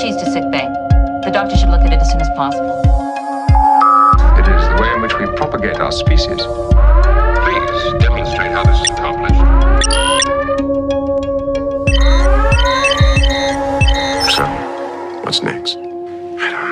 Please to sick bay. The doctor should look at it as soon as possible. It is the way in which we propagate our species. Please demonstrate how this is accomplished. So, what's next? I don't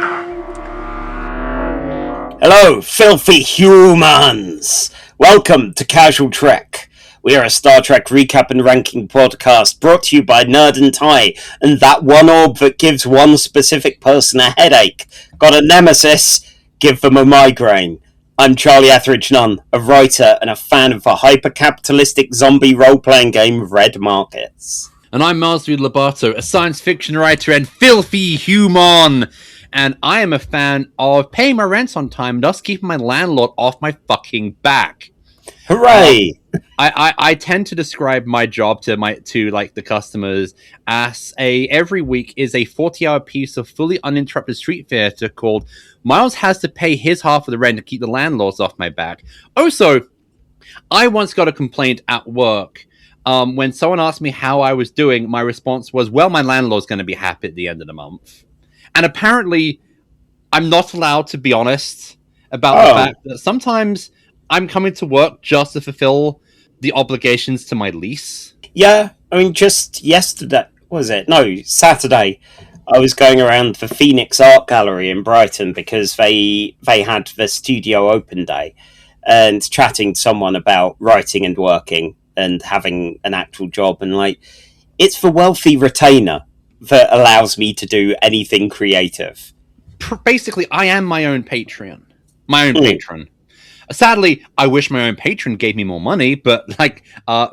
know. Hello, filthy humans! Welcome to Casual Trek. We are a Star Trek recap and ranking podcast brought to you by Nerd and Tie and that one orb that gives one specific person a headache. Got a nemesis? Give them a migraine. I'm Charlie Etheridge Nunn, a writer and a fan of the hyper-capitalistic zombie role-playing game Red Markets. And I'm Miles Reed Lobato, a science fiction writer and filthy human. And I am a fan of paying my rents on time, thus keeping my landlord off my fucking back. Hooray! I tend to describe my job to the customers as every week is a 40-hour piece of fully uninterrupted street theater called Miles has to pay his half of the rent to keep the landlords off my back. Also, I once got a complaint at work. When someone asked me how I was doing, my response was, well, my landlord's going to be happy at the end of the month. And apparently, I'm not allowed to be honest about the fact that sometimes I'm coming to work just to fulfill the obligations to my lease. Yeah, I mean, just yesterday, Saturday, I was going around the Phoenix Art Gallery in Brighton because they had the studio open day and chatting to someone about writing and working and having an actual job. And, it's the wealthy retainer that allows me to do anything creative. Basically, I am my own Patreon. My own patron. Sadly, I wish my own patron gave me more money, but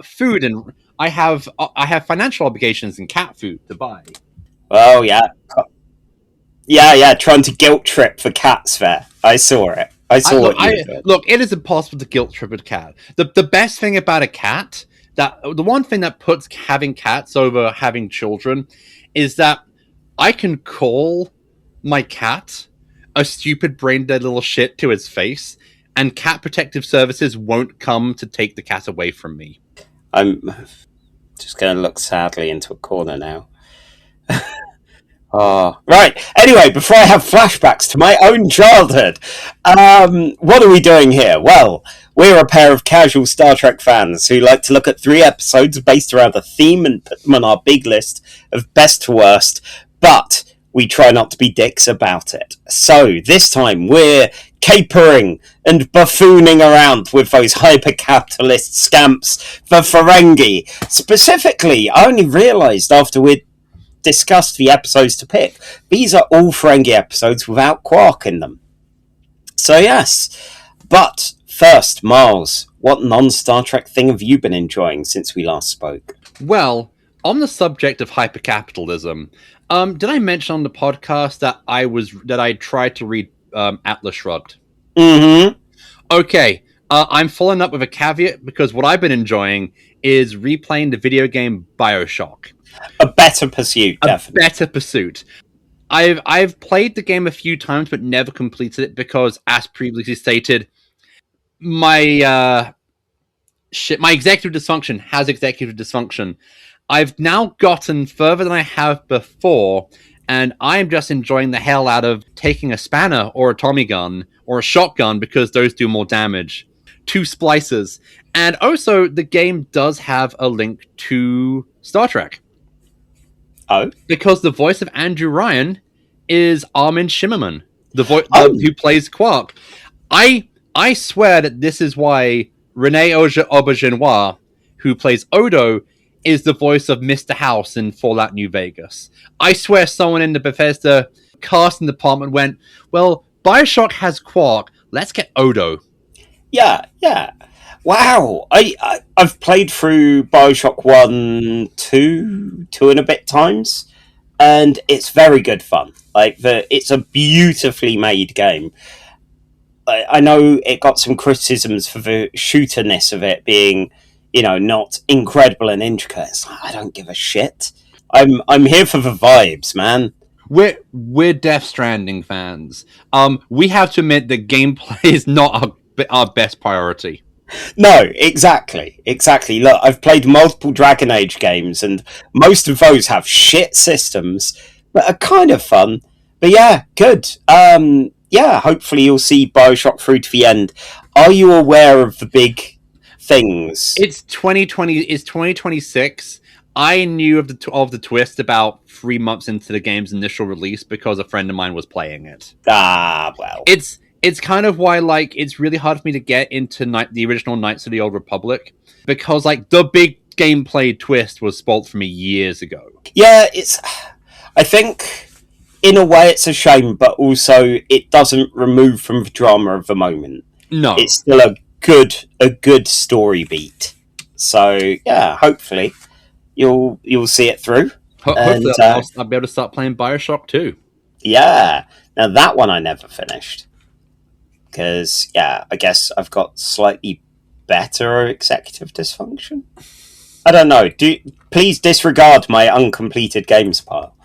food and I have financial obligations and cat food to buy. Oh yeah, trying to guilt trip the cats there. I saw it. Look, it is impossible to guilt trip a cat. The best thing about a cat, the one thing that puts having cats over having children, is that I can call my cat a stupid brain dead little shit to its face, and Cat Protective Services won't come to take the cat away from me. I'm just going to look sadly into a corner now. Right. Anyway, before I have flashbacks to my own childhood, what are we doing here? Well, we're a pair of casual Star Trek fans who like to look at 3 episodes based around a theme and put them on our big list of best to worst, but we try not to be dicks about it. So, this time, we're capering and buffooning around with those hyper-capitalist scamps, the Ferengi. Specifically, I only realised after we'd discussed the episodes to pick, these are all Ferengi episodes without Quark in them. So, yes. But, first, Miles, what non-Star Trek thing have you been enjoying since we last spoke? Well, on the subject of hyper-capitalism, did I mention on the podcast that I tried to read Atlas Shrugged? Mm-hmm. Okay, I'm following up with a caveat because what I've been enjoying is replaying the video game BioShock. A better pursuit, definitely. A better pursuit. I've played the game a few times but never completed it because, as previously stated, my executive dysfunction has executive dysfunction. I've now gotten further than I have before, and I am just enjoying the hell out of taking a spanner or a Tommy gun or a shotgun because those do more damage. 2 splices. And also, the game does have a link to Star Trek. Oh? Because the voice of Andrew Ryan is Armin Shimmerman, who plays Quark. I swear that this is why Renee Aubergenois, who plays Odo, is the voice of Mr. House in Fallout New Vegas. I swear someone in the Bethesda casting department went, well, BioShock has Quark, let's get Odo. Yeah. Wow. I've played through BioShock 1, 2 and a bit times, and it's very good fun. It's a beautifully made game. I know it got some criticisms for the shooterness of it being, not incredible and intricate. It's I don't give a shit. I'm here for the vibes, man. We're Death Stranding fans. We have to admit that gameplay is not our best priority. No, exactly. Look, I've played multiple Dragon Age games, and most of those have shit systems, but are kind of fun. But yeah, good. Yeah, hopefully you'll see Bioshock through to the end. Are you aware of the big things? It's 2020. It's 2026. I knew of the twist about 3 months into the game's initial release because a friend of mine was playing it. Well. It's kind of why, like, it's really hard for me to get into the original Knights of the Old Republic, because, like, the big gameplay twist was spoiled for me years ago. Yeah, I think in a way it's a shame, but also it doesn't remove from the drama of the moment. No, it's still a good story beat. So yeah, hopefully you'll see it through. Hopefully I'll be able to start playing Bioshock 2. Yeah, now that one I never finished because I guess I've got slightly better executive dysfunction. I don't know. Please disregard my uncompleted games pile.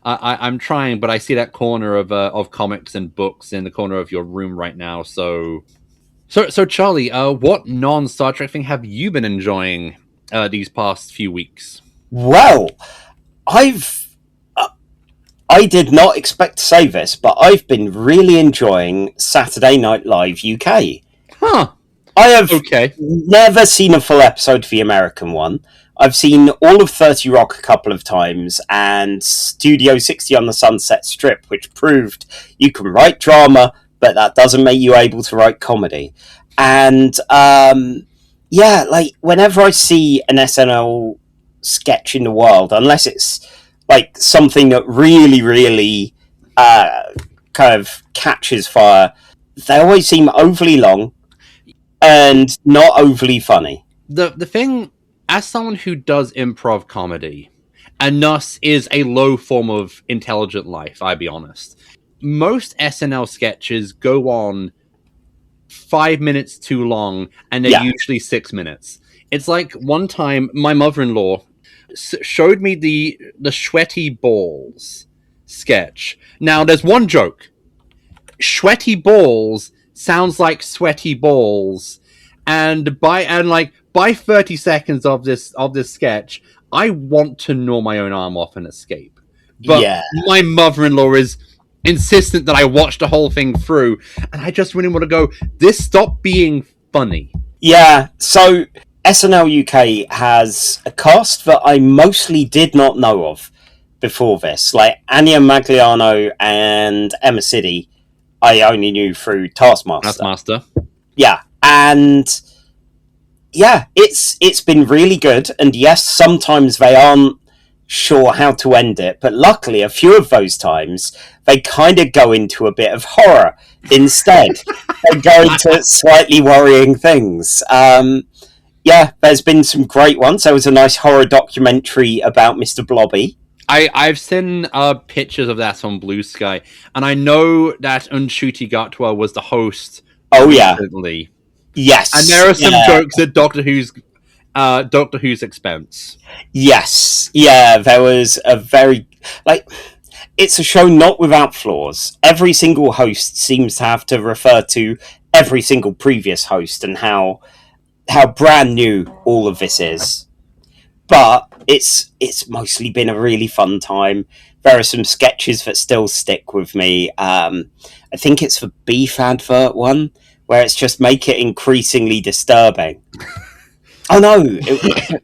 I'm trying, but I see that corner of comics and books in the corner of your room right now. So Charlie, what non-Star Trek thing have you been enjoying these past few weeks? Well, I did not expect to say this, but I've been really enjoying Saturday Night Live UK. Huh. I have never seen a full episode of the American one. I've seen all of 30 Rock a couple of times and Studio 60 on the Sunset Strip, which proved you can write drama, but that doesn't make you able to write comedy. And like whenever I see an SNL sketch in the world, unless it's like something that really, really kind of catches fire, they always seem overly long and not overly funny. The thing, as someone who does improv comedy, and thus is a low form of intelligent life, I'll be honest, most SNL sketches go on 5 minutes too long, and they're usually 6 minutes. It's like one time, my mother-in-law showed me the Sweaty Balls sketch. Now, there's one joke. Sweaty balls sounds like sweaty balls, and by 30 seconds of this sketch, I want to gnaw my own arm off and escape. But my mother-in-law is insistent that I watch the whole thing through, and I just really want to go, this stopped being funny. Yeah, so SNL UK has a cast that I mostly did not know of before this. Like Anya Magliano and Emma Siddy, I only knew through Taskmaster. Yeah, and it's been really good. And yes, sometimes they aren't sure how to end it, but luckily a few of those times they kind of go into a bit of horror instead. They go into slightly worrying things. There's been some great ones. There was a nice horror documentary about Mr. Blobby. I've seen pictures of that on Blue Sky, and I know that Ncuti Gatwa was the host. Oh recently. Yes, and there are some jokes at Doctor Who's expense. Yes, there was a very it's a show not without flaws. Every single host seems to have to refer to every single previous host and how brand new all of this is. But it's mostly been a really fun time. There are some sketches that still stick with me. I think it's the beef advert one, where it's just make it increasingly disturbing. Oh no,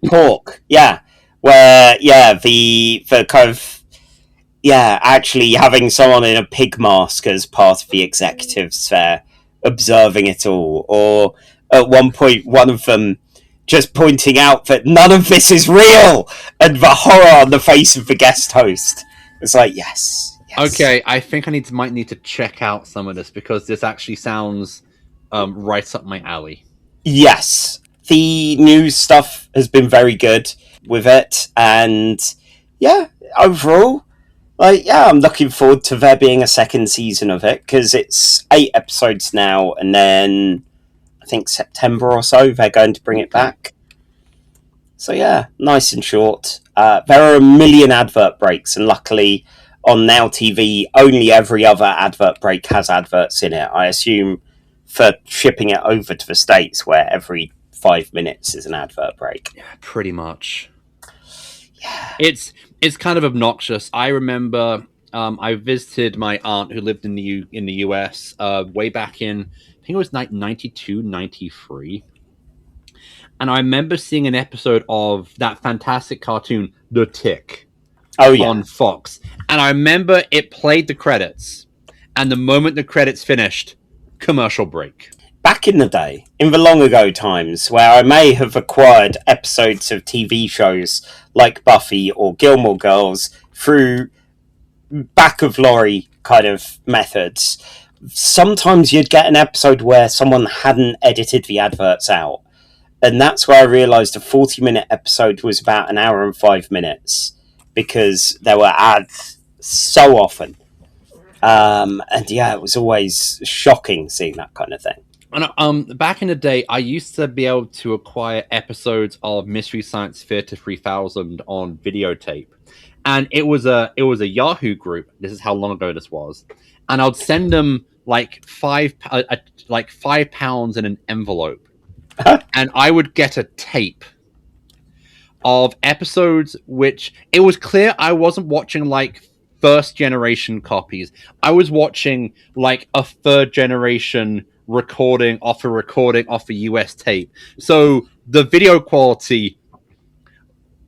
pork. Yeah, where the kind of actually having someone in a pig mask as part of the executives there, observing it all, or at one point one of them just pointing out that none of this is real, and the horror on the face of the guest host. It's like, yes. Okay, I think I might need to check out some of this, because this actually sounds right up my alley. Yes. The news stuff has been very good with it, and overall, I'm looking forward to there being a second season of it, because it's 8 episodes now, and then I think September or so they're going to bring it back. So nice and short. There are a million advert breaks, and luckily on Now TV only every other advert break has adverts in it. I assume for shipping it over to the States, where every 5 minutes is an advert break. Yeah, pretty much. It's kind of obnoxious. I remember I visited my aunt who lived in the US way back in, I think it was 92, 93. And I remember seeing an episode of that fantastic cartoon, The Tick, on Fox. And I remember it played the credits. And the moment the credits finished, commercial break. Back in the day, in the long ago times, where I may have acquired episodes of TV shows like Buffy or Gilmore Girls through back of lorry kind of methods, sometimes you'd get an episode where someone hadn't edited the adverts out. And that's where I realised a 40-minute episode was about an hour and 5 minutes, because there were ads so often. And yeah, it was always shocking seeing that kind of thing. And back in the day, I used to be able to acquire episodes of Mystery Science Theater 3000 on videotape, and it was a Yahoo group. This is how long ago this was, and I'd send them like £5 in an envelope, and I would get a tape of episodes which it was clear I wasn't watching like first generation copies. I was watching like a third generation recording off a US tape. So the video quality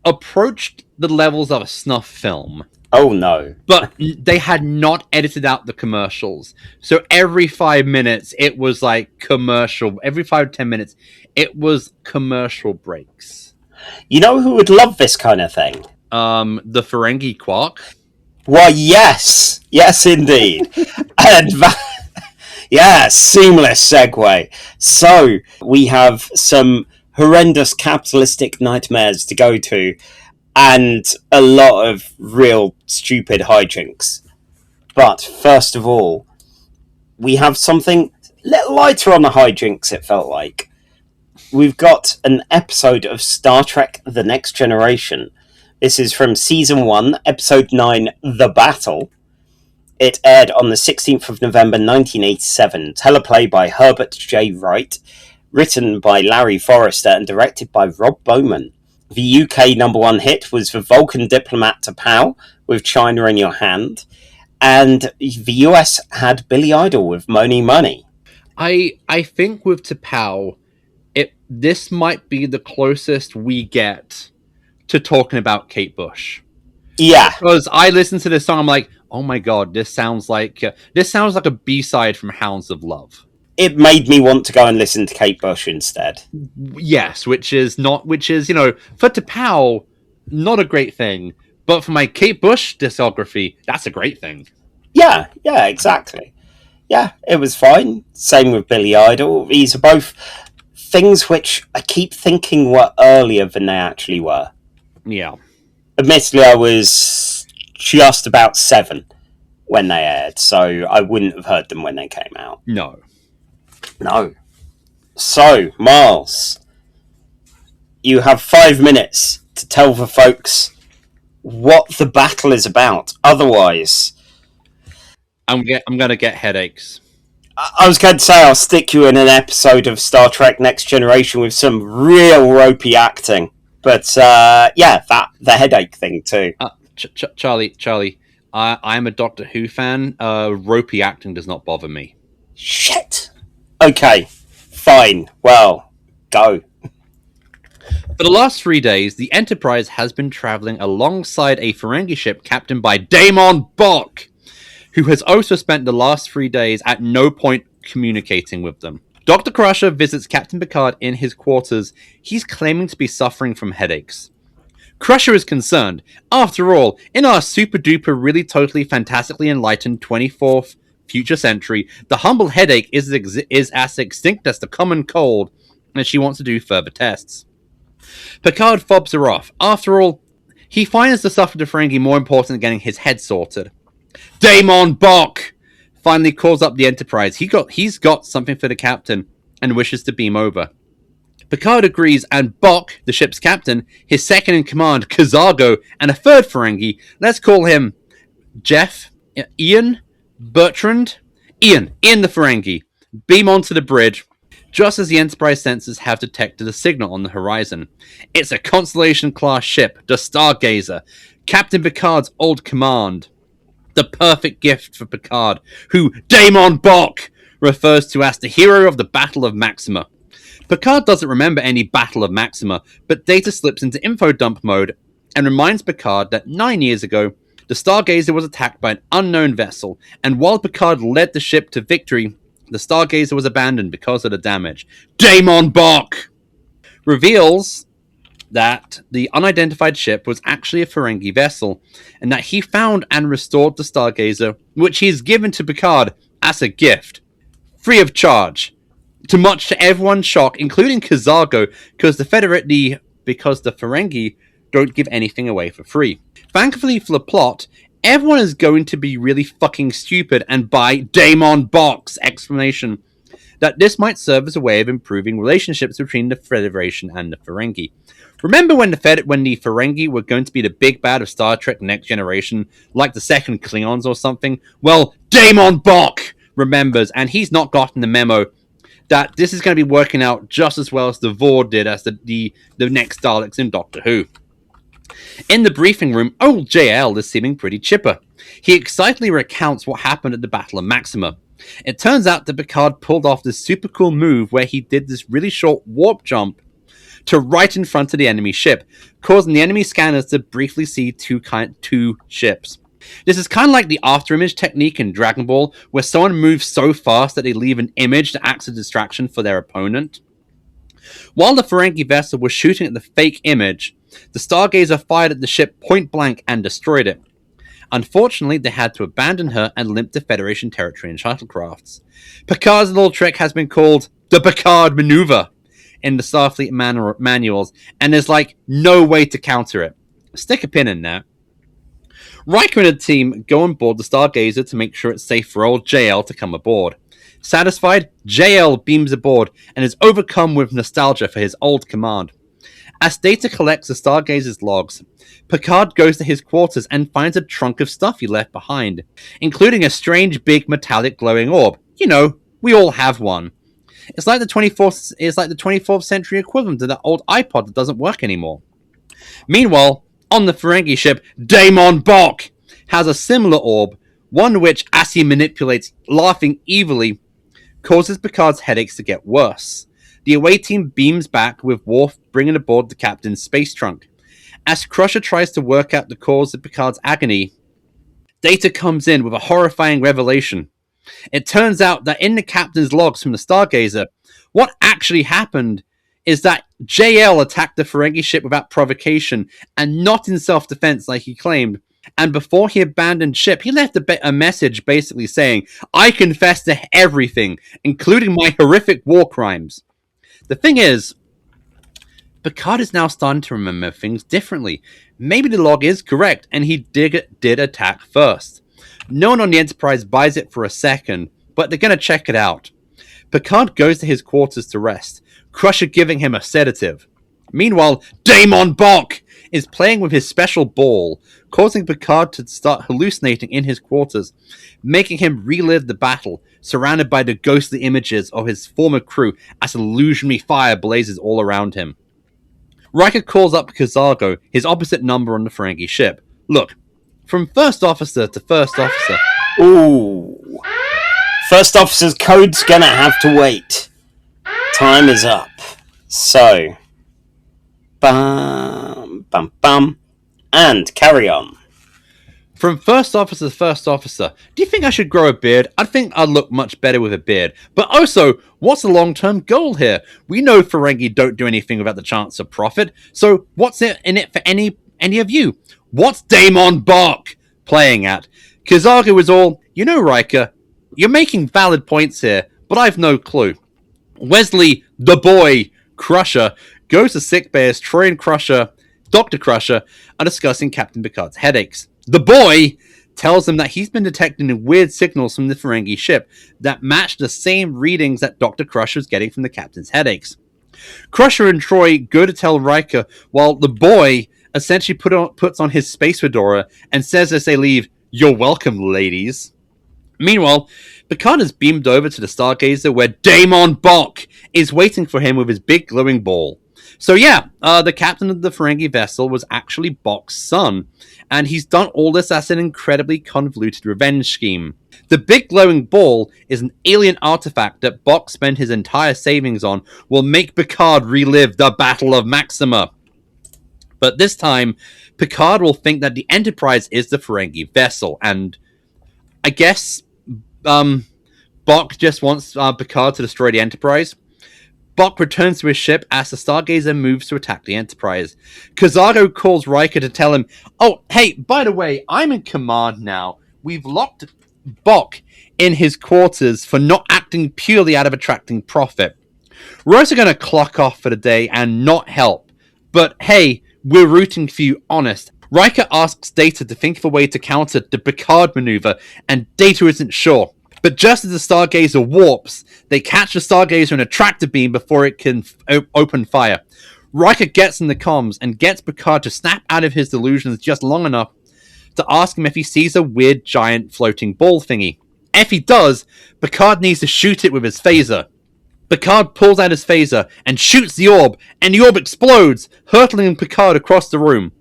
approached the levels of a snuff film. Oh no. But they had not edited out the commercials. So every 5 minutes it was like commercial. Every 5 to 10 minutes it was commercial breaks. You know who would love this kind of thing? The Ferengi Quark. Why, yes. Yes, indeed. And yeah, seamless segue. So, we have some horrendous capitalistic nightmares to go to, and a lot of real stupid hijinks. But, first of all, we have something a little lighter on the hijinks, it felt like. We've got an episode of Star Trek The Next Generation. This is from Season 1, Episode 9, The Battle. It aired on the 16th of November 1987, teleplay by Herbert J. Wright, written by Larry Forrester and directed by Rob Bowman. The UK number one hit was The Vulcan Diplomat to Pow with China in Your Hand, and the US had Billy Idol with Money Money. I think with T'Pau, this might be the closest we get to talking about Kate Bush. Yeah. Because I listened to this song, I'm like, oh my god, this sounds like a B-side from Hounds of Love. It made me want to go and listen to Kate Bush instead. Yes, which is, for T'Pau, not a great thing. But for my Kate Bush discography, that's a great thing. Yeah, exactly. Yeah, it was fine. Same with Billy Idol. These are both things which I keep thinking were earlier than they actually were. Yeah. Admittedly, I was just about 7 when they aired, so I wouldn't have heard them when they came out. No. So, Miles, you have 5 minutes to tell the folks what the battle is about. Otherwise, I'm going to get headaches. I was going to say I'll stick you in an episode of Star Trek Next Generation with some real ropey acting. But, the headache thing, too. Charlie, I'm a Doctor Who fan. Ropey acting does not bother me. Shit! Okay, fine. Well, go. For the last 3 days, the Enterprise has been traveling alongside a Ferengi ship captained by Damon Bok, who has also spent the last 3 days at no point communicating with them. Dr. Crusher visits Captain Picard in his quarters. He's claiming to be suffering from headaches. Crusher is concerned. After all, in our super-duper, really totally fantastically enlightened 24th future century, the humble headache is as extinct as the common cold, and she wants to do further tests. Picard fobs her off. After all, he finds the stuff with the Ferengi more important than getting his head sorted. Damon Bok finally calls up the Enterprise. He's got something for the captain and wishes to beam over. Picard agrees, and Bok, the ship's captain, his second in command, Kazago, and a third Ferengi, let's call him Ian the Ferengi, beam onto the bridge. just as the Enterprise sensors have detected a signal on the horizon. It's a Constellation-class ship, the Stargazer, Captain Picard's old command. The perfect gift for Picard, who Damon Bok refers to as the hero of the Battle of Maxima. Picard doesn't remember any Battle of Maxima, but Data slips into info dump mode and reminds Picard that 9 years ago, the Stargazer was attacked by an unknown vessel, and while Picard led the ship to victory, the Stargazer was abandoned because of the damage. Damon Bok reveals that the unidentified ship was actually a Ferengi vessel, and that he found and restored the Stargazer, which he's given to Picard as a gift, free of charge. Much to everyone's shock, including Kazargo, because the Ferengi don't give anything away for free. Thankfully for the plot, everyone is going to be really fucking stupid and buy Damon Bok's explanation that this might serve as a way of improving relationships between the Federation and the Ferengi. Remember when the Ferengi were going to be the big bad of Star Trek Next Generation, like the second Klingons or something? Well, Damon Bok remembers, and he's not gotten the memo that this is going to be working out just as well as the Vord did as the next Daleks in Doctor Who. In the briefing room, old JL is seeming pretty chipper. He excitedly recounts what happened at the Battle of Maxima. It turns out that Picard pulled off this super cool move where he did this really short warp jump to right in front of the enemy ship, causing the enemy scanners to briefly see two ships. This is kind of like the afterimage technique in Dragon Ball, where someone moves so fast that they leave an image that acts as a distraction for their opponent. While the Ferengi vessel was shooting at the fake image, the Stargazer fired at the ship point blank and destroyed it. Unfortunately, they had to abandon her and limp to Federation territory in shuttlecrafts. Picard's little trick has been called the Picard maneuver in the Starfleet manuals, and there's like no way to counter it. Stick a pin in that. Riker and the team go on board the Stargazer to make sure it's safe for old JL to come aboard. Satisfied, JL beams aboard and is overcome with nostalgia for his old command. As Data collects the Stargazer's logs, Picard goes to his quarters and finds a trunk of stuff he left behind, including a strange big metallic glowing orb. You know, we all have one. It's like the 24th century equivalent to that old iPod that doesn't work anymore. Meanwhile, on the Ferengi ship, Damon Bok has a similar orb, one which, as he manipulates, laughing evilly, causes Picard's headaches to get worse. The away team beams back, with Worf bringing aboard the captain's space trunk. As Crusher tries to work out the cause of Picard's agony, Data comes in with a horrifying revelation. It turns out that in the captain's logs from the Stargazer, what actually happened is that JL attacked the Ferengi ship without provocation and not in self-defense like he claimed. And before he abandoned ship, he left a message basically saying, "I confess to everything, including my horrific war crimes." The thing is, Picard is now starting to remember things differently. Maybe the log is correct, and he did attack first. No one on the Enterprise buys it for a second, but they're going to check it out. Picard goes to his quarters to rest, Crusher giving him a sedative. Meanwhile, Damon Bok is playing with his special ball, causing Picard to start hallucinating in his quarters, making him relive the battle, surrounded by the ghostly images of his former crew as illusionary fire blazes all around him. Riker calls up Kazargo, his opposite number on the Ferengi ship. Look, from first officer to first officer. Ooh. First officer's code's gonna have to wait. Time is up. So, bum, bum, bum, and carry on. From first officer to first officer, do you think I should grow a beard? I think I'd look much better with a beard. But also, what's the long-term goal here? We know Ferengi don't do anything without the chance of profit, so what's in it for any of you? What's Damon Bok playing at? Kazargo is all, you know, Riker, you're making valid points here, but I've no clue. Wesley, the boy, Crusher, goes to sickbay as Troy and Crusher, Dr. Crusher, are discussing Captain Picard's headaches. The boy tells him that he's been detecting weird signals from the Ferengi ship that match the same readings that Dr. Crusher is getting from the captain's headaches. Crusher and Troy go to tell Riker, while the boy essentially puts on his space fedora and says as they leave, "You're welcome, ladies." Meanwhile, Picard is beamed over to the Stargazer, where Damon Bok is waiting for him with his big glowing ball. So yeah, the captain of the Ferengi vessel was actually Bok's son, and he's done all this as an incredibly convoluted revenge scheme. The big glowing ball is an alien artifact that Bok spent his entire savings on will make Picard relive the Battle of Maxima. But this time, Picard will think that the Enterprise is the Ferengi vessel, and I guess Bok just wants Picard to destroy the Enterprise. Bok returns to his ship as the Stargazer moves to attack the Enterprise. Kazargo calls Riker to tell him, "Oh, hey, by the way, I'm in command now. We've locked Bok in his quarters for not acting purely out of attracting profit. Rose are going to clock off for the day and not help. But hey, we're rooting for you, honest." Riker asks Data to think of a way to counter the Picard maneuver, and Data isn't sure. But just as the Stargazer warps, they catch the Stargazer in a tractor beam before it can open fire. Riker gets in the comms and gets Picard to snap out of his delusions just long enough to ask him if he sees a weird giant floating ball thingy. If he does, Picard needs to shoot it with his phaser. Picard pulls out his phaser and shoots the orb, and the orb explodes, hurtling Picard across the room.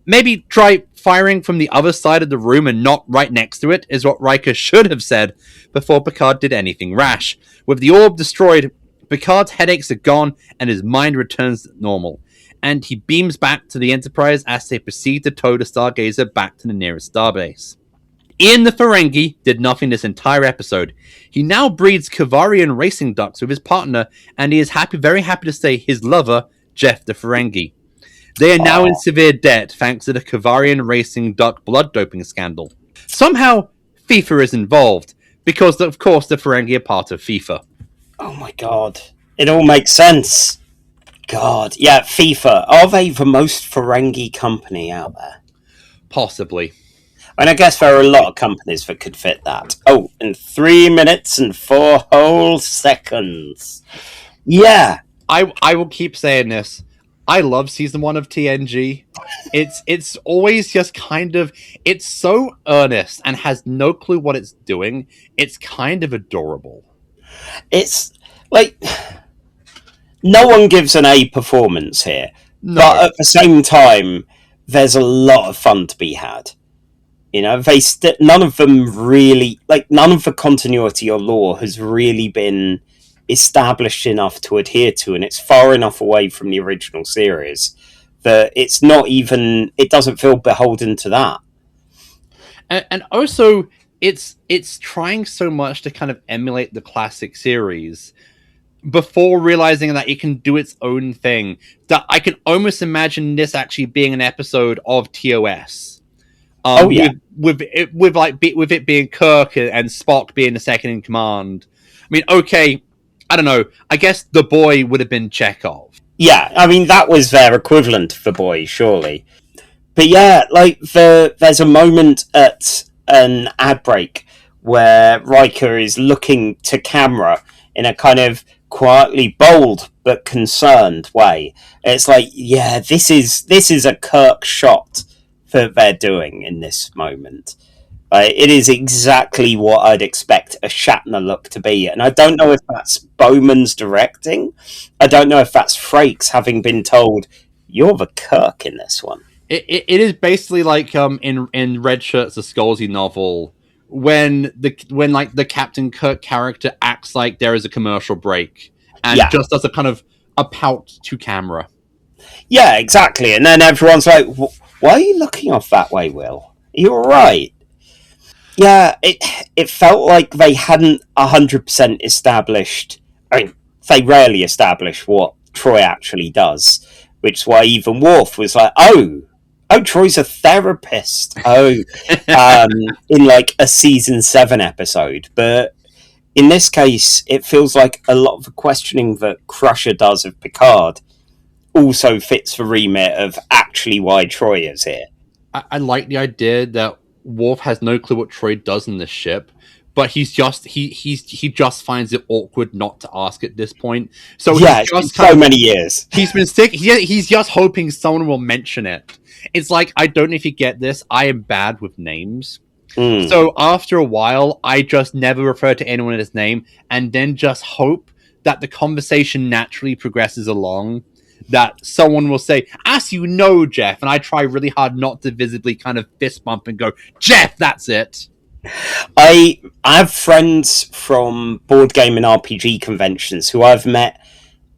Maybe try firing from the other side of the room and not right next to it, is what Riker should have said before Picard did anything rash. With the orb destroyed, Picard's headaches are gone and his mind returns to normal, and he beams back to the Enterprise as they proceed to tow the Stargazer back to the nearest starbase. Ian the Ferengi did nothing this entire episode. He now breeds Kavarian racing ducks with his partner, and he is very happy to say his lover, Jeff the Ferengi. They are now in severe debt thanks to the Kavarian racing duck blood doping scandal. Somehow, FIFA is involved, because of course the Ferengi are part of FIFA. Oh my god. It all makes sense. God. Yeah, FIFA. Are they the most Ferengi company out there? Possibly. And I guess there are a lot of companies that could fit that. Oh, in 3 minutes and 4 whole seconds. Yeah. I will keep saying this. I love season 1 of TNG. It's always just kind of, it's so earnest and has no clue what it's doing. It's kind of adorable. It's like no one gives an A performance here, No. but at the same time, there's a lot of fun to be had. You know, none of them really, like, none of the continuity or lore has really been established enough to adhere to, and it's far enough away from the original series that it's not even, it doesn't feel beholden to that. And also, it's trying so much to kind of emulate the classic series before realizing that it can do its own thing. That I can almost imagine this actually being an episode of TOS. With it being Kirk and Spock being the second in command. I mean, okay, I don't know. I guess the boy would have been Chekhov. Yeah, I mean, that was their equivalent for boy, surely. But yeah, like, there's a moment at an ad break where Riker is looking to camera in a kind of quietly bold but concerned way. It's like, yeah, this is a Kirk shot that they're doing in this moment. It is exactly what I'd expect a Shatner look to be. And I don't know if that's Bowman's directing. I don't know if that's Frakes having been told, you're the Kirk in this one. It is basically like in Red Shirts, the Scalzi novel, when the Captain Kirk character acts like there is a commercial break and just does a kind of a pout to camera. Yeah, exactly. And then everyone's like, why are you looking off that way, Will? You're right. Yeah, it felt like they hadn't 100% established. I mean, they rarely establish what Troy actually does, which is why even Worf was like, oh, Troy's a therapist. In like a season 7 episode. But in this case, it feels like a lot of the questioning that Crusher does of Picard also fits the remit of actually why Troy is here. I like the idea that Worf has no clue what Troy does in this ship, but he just finds it awkward not to ask at this point. So yeah, it's so many years. He's been sick. He's just hoping someone will mention it. It's like, I don't know if you get this. I am bad with names. So after a while, I just never refer to anyone in his name, and then just hope that the conversation naturally progresses along. That someone will say, as you know, Jeff, and I try really hard not to visibly kind of fist bump and go, Jeff, that's it. I have friends from board game and RPG conventions who I've met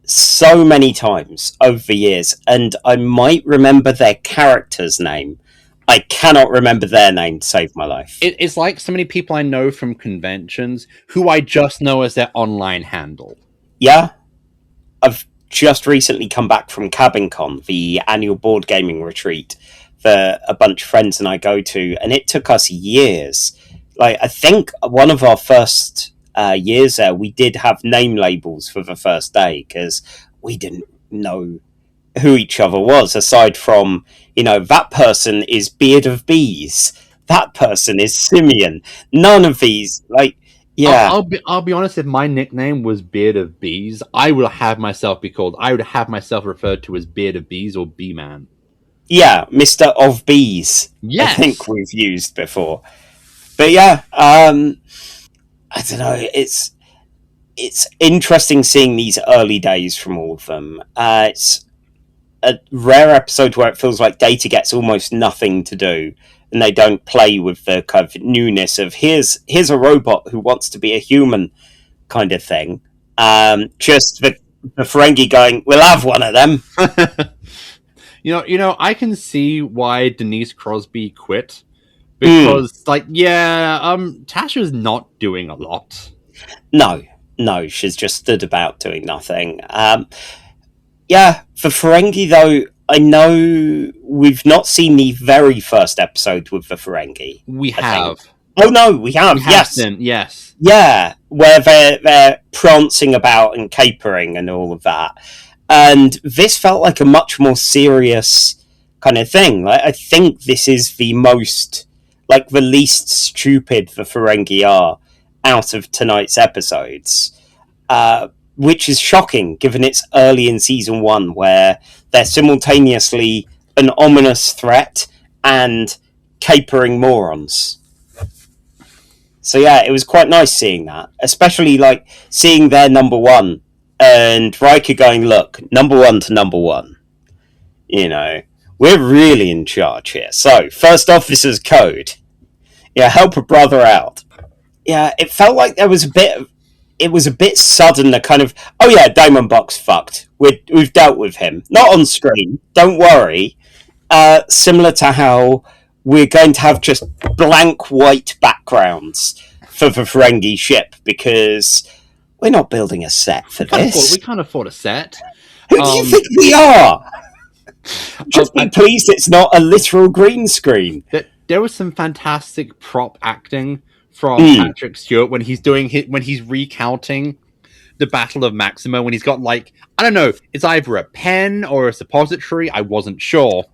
so many times over the years, and I might remember their character's name. I cannot remember their name to save my life. It's like so many people I know from conventions who I just know as their online handle. Yeah. I've just recently come back from CabinCon, the annual board gaming retreat that a bunch of friends and I go to, and it took us years. Like, I think one of our first years there, we did have name labels for the first day because we didn't know who each other was, aside from, that person is Beard of Bees, that person is Simeon. None of these, yeah. I'll be honest, if my nickname was Beard of Bees, I would have myself referred to as Beard of Bees or Bee-Man. Yeah, Mr. of Bees. Yes. I think we've used before. But yeah, I don't know, it's interesting seeing these early days from all of them. It's a rare episode where it feels like Data gets almost nothing to do, and they don't play with the kind of newness of here's a robot who wants to be a human kind of thing. Just the Ferengi going, we'll have one of them. I can see why Denise Crosby quit. Because, Tasha's not doing a lot. No, she's just stood about doing nothing. For Ferengi, though, I know we've not seen the very first episode with the Ferengi. We have. Oh, no, we have, yes. Yes. Yeah, where they're prancing about and capering and all of that. And this felt like a much more serious kind of thing. I think this is the most... the least stupid the Ferengi are out of tonight's episodes, which is shocking given it's early in season 1 where they're simultaneously an ominous threat and capering morons. So yeah, it was quite nice seeing that, especially seeing their number one and Riker going, look, number one to number one, we're really in charge here. So, first officer's code. Yeah, help a brother out. Yeah, it felt like it was a bit sudden, the kind of, oh yeah, Damon Bock's fucked. We've dealt with him. Not on screen, don't worry. Similar to how we're going to have just blank white backgrounds for the Ferengi ship, because we're not building a set for this. We can't afford a set. Who do you think we are? Just be pleased it's not a literal green screen. There was some fantastic prop acting from Patrick Stewart when he's recounting the Battle of Maxima, when he's got I don't know, it's either a pen or a suppository, I wasn't sure.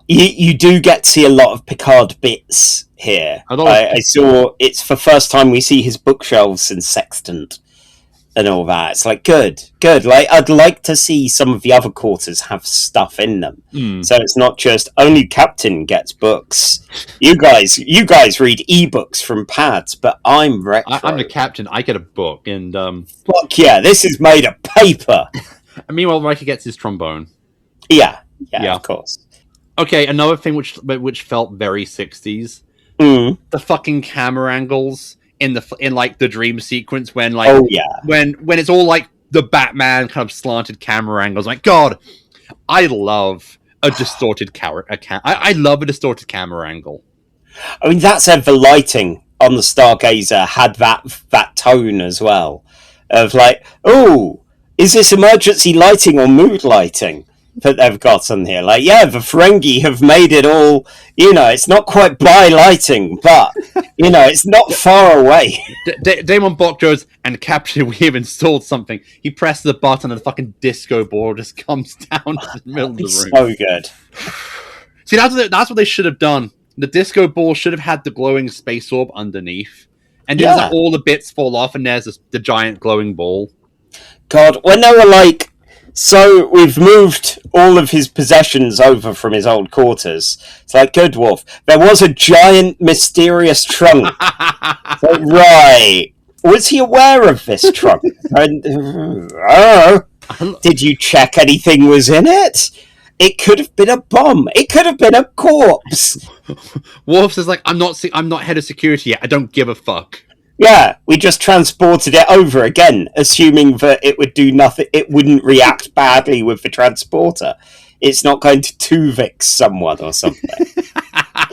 You do get to see a lot of Picard bits here. I saw, it's the first time we see his bookshelves and sextant and all that. It's good. I'd like to see some of the other quarters have stuff in them. So it's not just only Captain gets books. You guys read ebooks from pads, but I'm retro. I'm the Captain. I get a book, and fuck yeah, this is made of paper. And meanwhile, Riker gets his trombone. Yeah, of course. Okay, another thing which felt very 60s. The fucking camera angles in the dream sequence when when it's all the Batman kind of slanted camera angles. God, I love a distorted I love a distorted camera angle. I mean, that said, the lighting on the Stargazer had that tone as well of is this emergency lighting or mood lighting that they've got on here? The Ferengi have made it all, it's not quite by lighting, but, it's not far away. Damon Bock goes, and Captain, we have installed something. He presses the button and the fucking disco ball just comes down to the middle of the room. So good. See, that's what they should have done. The disco ball should have had the glowing space orb underneath. And just all the bits fall off and there's the giant glowing ball. God, when they were so we've moved all of his possessions over from his old quarters. It's good, Wolf. There was a giant mysterious trunk. Right. Was he aware of this trunk? And, did you check anything was in it? It could have been a bomb. It could have been a corpse. Worf is like, I'm not head of security yet. I don't give a fuck. Yeah, we just transported it over again, assuming that it would do nothing. It wouldn't react badly with the transporter. It's not going to Tuvix someone or something.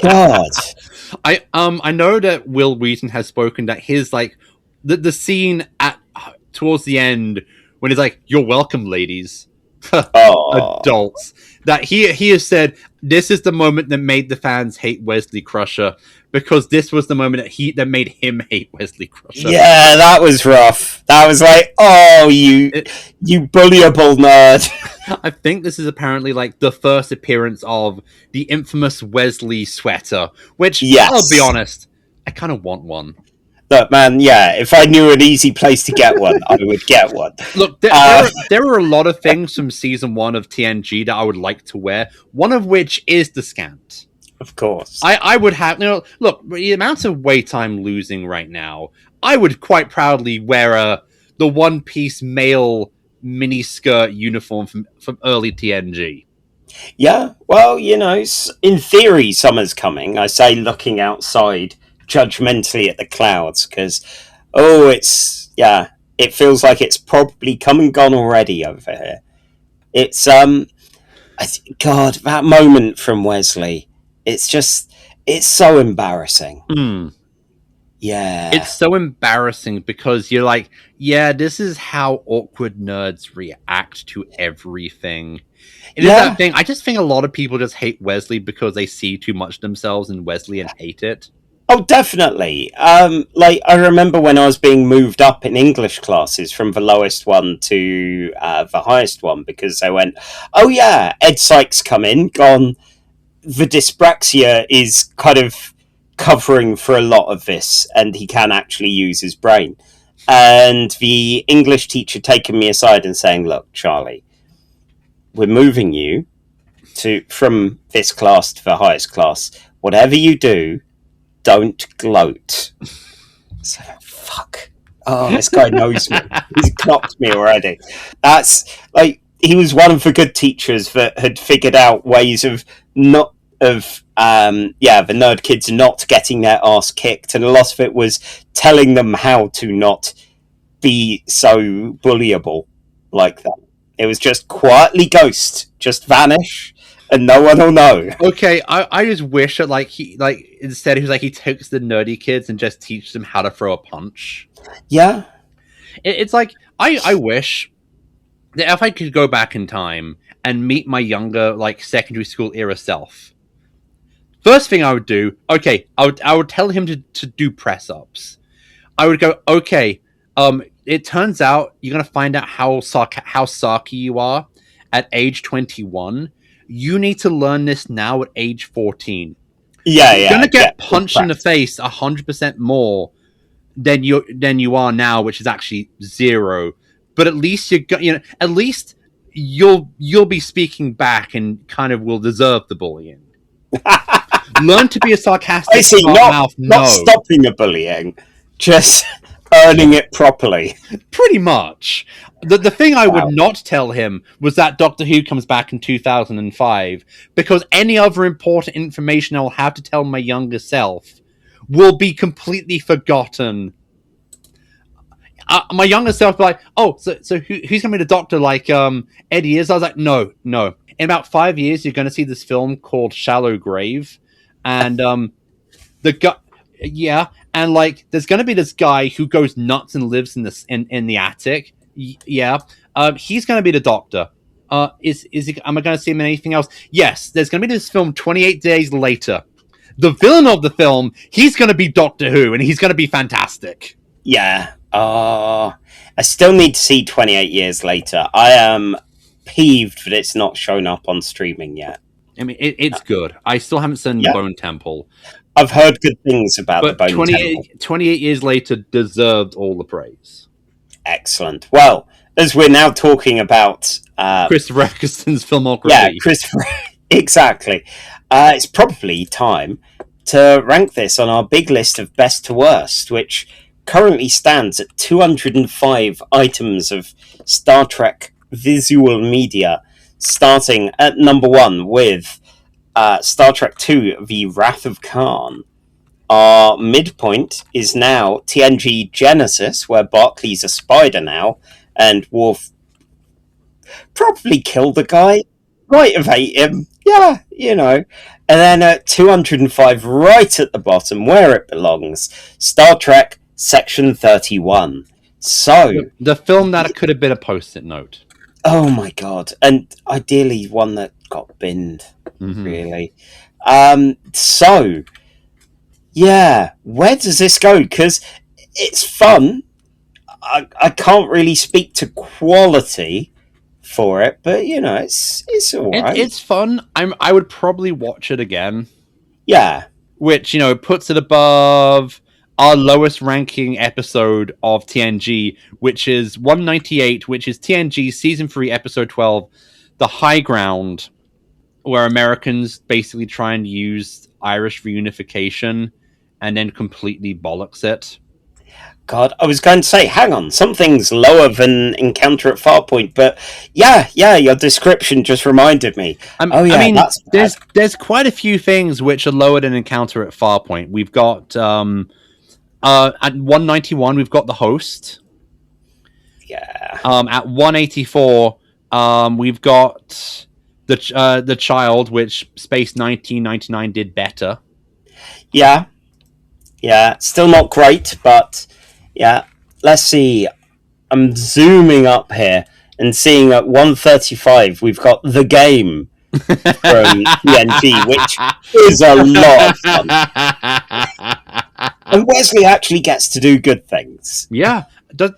God. I know that Will Wheaton has spoken that his like the scene at towards the end when he's like, "You're welcome, ladies." Adults. That he has said this is the moment that made the fans hate Wesley Crusher because this was the moment that made him hate Wesley Crusher. Yeah, that was rough. That was like, oh, you bullyable nerd. I think this is apparently like the first appearance of the infamous Wesley sweater, which, yes. I'll be honest, I kind of want one. Look, man, yeah, if I knew an easy place to get one, I would get one. Look, there are a lot of things from season 1 of TNG that I would like to wear, one of which is the scant. Of course. I would have, look, the amount of weight I'm losing right now, I would quite proudly wear the one-piece male miniskirt uniform from early TNG. Yeah, well, in theory, summer's coming. I say looking outside judgmentally at the clouds because it feels like it's probably come and gone already over here. It's God, that moment from Wesley, it's so embarrassing. Yeah, it's so embarrassing because you're like, yeah, this is how awkward nerds react to everything. It is that thing. I just think a lot of people just hate Wesley because they see too much themselves in Wesley and hate it. Oh, definitely. I remember when I was being moved up in English classes from the lowest one to the highest one because they went, oh yeah, Ed Sykes come in, gone, the dyspraxia is kind of covering for a lot of this and he can actually use his brain. And the English teacher taking me aside and saying, look, Charlie, we're moving you from this class to the highest class. Whatever you do, don't gloat. So, fuck. Oh, this guy knows me. He's clocked me already. That's like he was one of the good teachers that had figured out ways of the nerd kids not getting their ass kicked, and a lot of it was telling them how to not be so bullyable like that. It was just quietly just vanish. And no one will know. Okay, I just wish that instead he takes the nerdy kids and just teaches them how to throw a punch. Yeah, it's like I wish that if I could go back in time and meet my younger secondary school era self. First thing I would do, I would tell him to do press ups. I would go, okay, it turns out you're gonna find out how sarky you are at age 21. You need to learn this now at age 14. Yeah, You're gonna get punched in the face 100% more than you are now, which is actually 0. But at least at least you'll be speaking back and kind of will deserve the bullying. Learn to be a sarcastic, I see. Not stopping the bullying, just earning it properly. Pretty much. The thing I would not tell him was that Doctor Who comes back in 2005, because any other important information I will have to tell my younger self will be completely forgotten. My younger self will be like, oh, so who's going to be the Doctor like Eddie is? I was like, no. In about 5 years, you're going to see this film called Shallow Grave, and the guy... Yeah, and there's going to be this guy who goes nuts and lives in the attic. Yeah, he's going to be the Doctor. Am I going to see him in anything else? Yes, there's going to be this film 28 days later. The villain of the film, he's going to be Doctor Who, and he's going to be fantastic. Yeah. I still need to see 28 years later. I am peeved that it's not shown up on streaming yet. I mean, it's good. I still haven't seen The Bone Temple. I've heard good things about The Bone Temple. 28 years later deserved all the praise. Excellent. Well, as we're now talking about... Christopher Eccleston's filmography. Yeah, Christopher... Exactly. It's probably time to rank this on our big list of best to worst, which currently stands at 205 items of Star Trek visual media, starting at number 1 with Star Trek II, The Wrath of Khan. Our midpoint is now TNG Genesis, where Barclay's a spider now, and Worf probably killed the guy, motivate him, yeah, you know. And then at 205, right at the bottom, where it belongs, Star Trek Section 31. So, the film that could have been a post-it note. oh my god, and ideally one that got binned, really. So, yeah, where does this go? Because it's fun. I can't really speak to quality for it, but you know, it's alright. It's fun. I would probably watch it again. Yeah. Which, you know, puts it above our lowest ranking episode of TNG, which is 198, which is TNG Season 3, Episode 12, The High Ground, where Americans basically try and use Irish reunification and then completely bollocks it. God, I was going to say, hang on, something's lower than Encounter at Farpoint, but yeah, your description just reminded me. There's quite a few things which are lower than Encounter at Farpoint. We've got at 191, we've got The Host. Yeah. At 184, we've got the Child, which Space 1999 did better. Yeah, still not great, but yeah. Let's see. I'm zooming up here and seeing at 135 we've got The Game from TNG, which is a lot of fun. And Wesley actually gets to do good things. Yeah. Does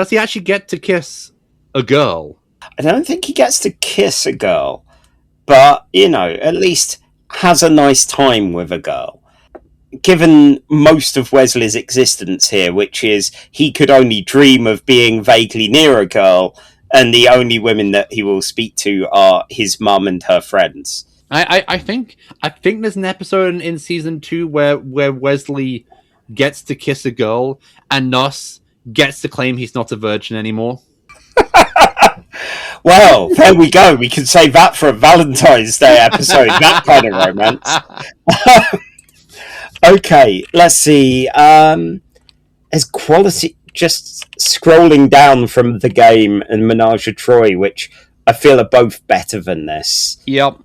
he actually get to kiss a girl? I don't think he gets to kiss a girl, but, you know, at least has a nice time with a girl. Given most of Wesley's existence here, which is he could only dream of being vaguely near a girl, and the only women that he will speak to are his mum and her friends. I think there's an episode in season 2 where Wesley gets to kiss a girl and thus gets to claim he's not a virgin anymore. Well, there we go. We can save that for a Valentine's Day episode. That kind of romance. Okay, let's see. As quality, just scrolling down from The Game and Menage a Troy, which I feel are both better than this. Yep.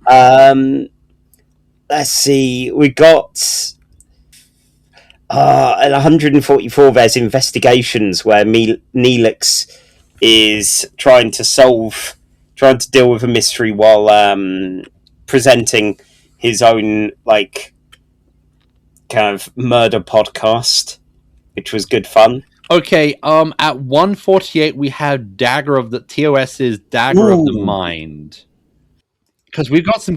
Let's see. We got at 144. There's Investigations, where Neelix is trying to deal with a mystery while presenting his own kind of murder podcast, which was good fun. Okay, at 148 we have Dagger of the TOS's Dagger of the Mind. Because we got some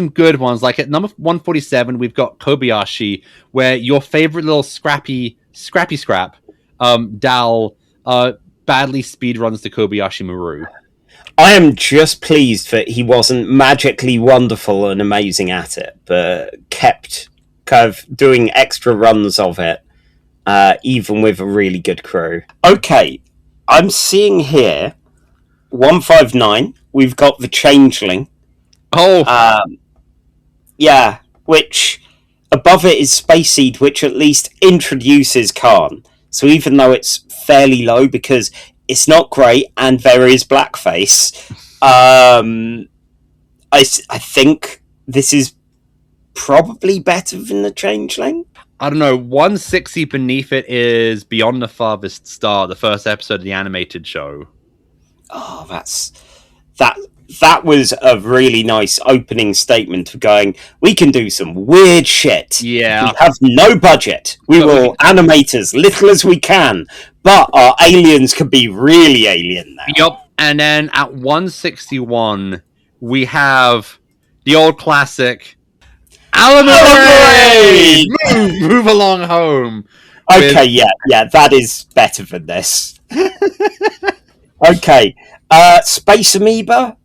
good ones. Like at number 147 we've got Kobayashi, where your favorite little scrappy scrap, Dal, badly speedruns the Kobayashi Maru. I am just pleased that he wasn't magically wonderful and amazing at it, but kept kind of doing extra runs of it, even with a really good crew. Okay, I'm seeing here 159. We've got the Changeling. Oh, yeah. Which above it is Space Seed, which at least introduces Khan. So even though it's fairly low because it's not great and there is blackface, I think this is probably better than the Changeling. I don't know. 160 beneath it is Beyond the Farthest Star, the first episode of the animated show. Oh, that was a really nice opening statement of going, we can do some weird shit. Yeah. We have no budget. We will animate as little as we can, but our aliens can be really alien now. Yup. And then at 161, we have the old classic Alan Parade! Move along home. Okay, yeah, that is better than this. Okay, Space Amoeba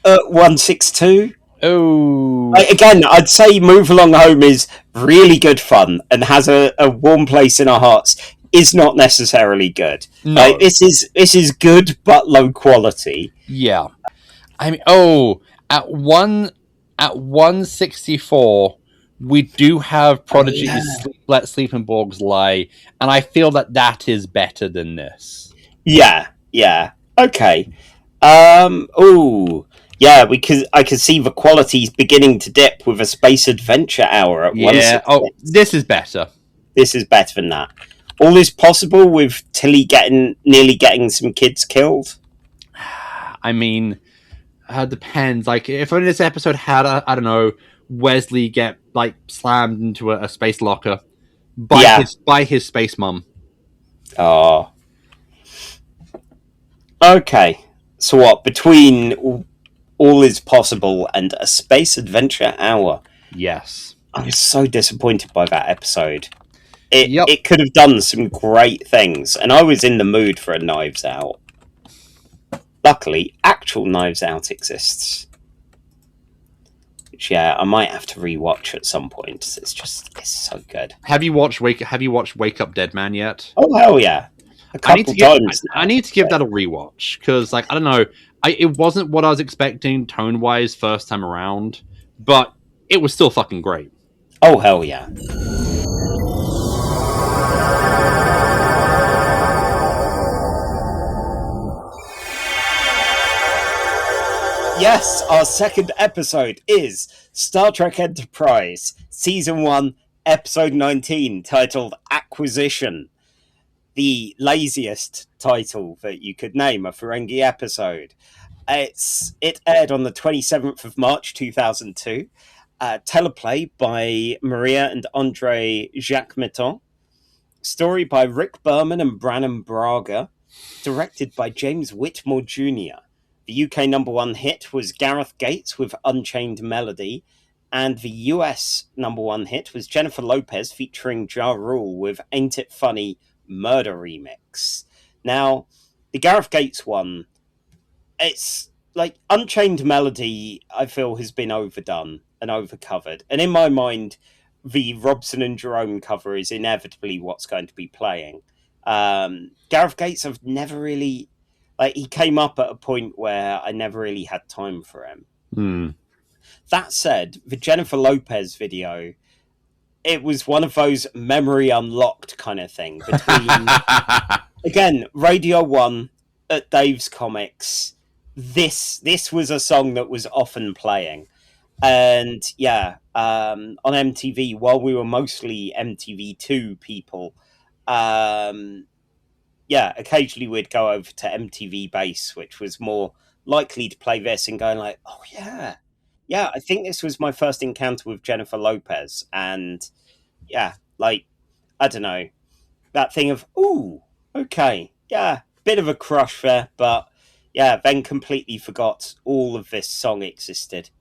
at 162. Oh. Again, I'd say Move Along Home is really good fun and has a warm place in our hearts. is not necessarily good. No. Like, this is good but low quality. Yeah. I mean, at 164, we do have Prodigy's Let Sleeping Borgs Lie, and I feel that is better than this. Yeah. Okay. I can see the quality's beginning to dip with a space adventure hour at 166. Oh, this is better. This is better than that. All is possible with Tilly nearly getting some kids killed. I mean, depends. Like, if only this episode had, I don't know, Wesley get like slammed into a space locker by his space mum. Oh. Okay. So what? Between All Is Possible and A Space Adventure Hour. Yes. I was so disappointed by that episode. It could have done some great things, and I was in the mood for a Knives Out. Luckily, actual Knives Out exists. Which, I might have to rewatch at some point. It's so good. Have you watched Wake Up Dead Man yet? Oh, hell yeah. I need to give that a rewatch, because, like, I don't know, it wasn't what I was expecting tone-wise first time around, but it was still fucking great. Oh, hell yeah. Yes, our second episode is Star Trek Enterprise, Season 1, Episode 19, titled Acquisition. The laziest title that you could name a Ferengi episode. It aired on the 27th of March 2002. Teleplay by Maria and Andre Jacquemetton. Story by Rick Berman and Brannon Braga. Directed by James Whitmore Jr. The UK number one hit was Gareth Gates with Unchained Melody. And the US number one hit was Jennifer Lopez featuring Ja Rule with Ain't It Funny Murder Remix. Now, the Gareth Gates one, it's like Unchained Melody, I feel, has been overdone and overcovered. And in my mind, the Robson and Jerome cover is inevitably what's going to be playing. Gareth Gates, I've never really... Like, he came up at a point where I never really had time for him. That said, the Jennifer Lopez video, it was one of those memory unlocked kind of thing. Between, again, Radio 1 at Dave's Comics, this was a song that was often playing. And, on MTV, while we were mostly MTV2 people... occasionally we'd go over to MTV Base, which was more likely to play this and going like, oh yeah, I think this was my first encounter with Jennifer Lopez. And I don't know, that thing of, ooh, okay, bit of a crush there, but then completely forgot all of this song existed.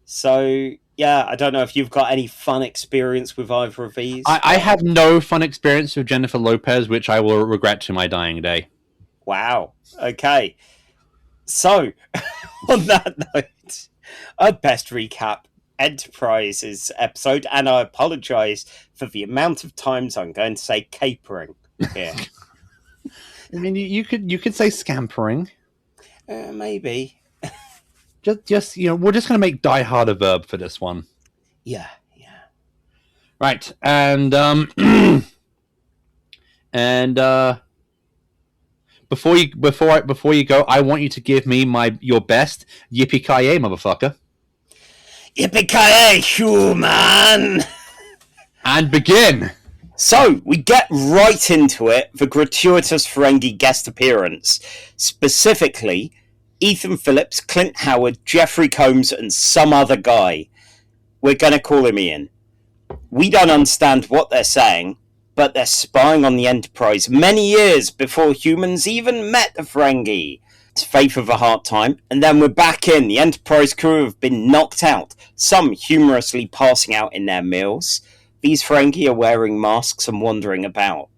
So, I don't know if you've got any fun experience with either of these. I have no fun experience with Jennifer Lopez, which I will regret to my dying day. Wow. Okay. So, on that note, I'd best recap Enterprise's episode, and I apologise for the amount of times I'm going to say capering here. I mean, you could say scampering. Maybe. Just we're just going to make Die Hard a verb for this one. Yeah. Right, and before you go, I want you to give me your best yippee-ki-yay, motherfucker. Yippee-ki-yay, human! And begin. So, we get right into it, the gratuitous Ferengi guest appearance. Specifically, Ethan Phillips, Clint Howard, Jeffrey Combs, and some other guy. We're going to call him Ian. We don't understand what they're saying, but they're spying on the Enterprise many years before humans even met the Ferengi. It's Faith of a hard time, and then we're back in. The Enterprise crew have been knocked out, some humorously passing out in their meals. These Ferengi are wearing masks and wandering about.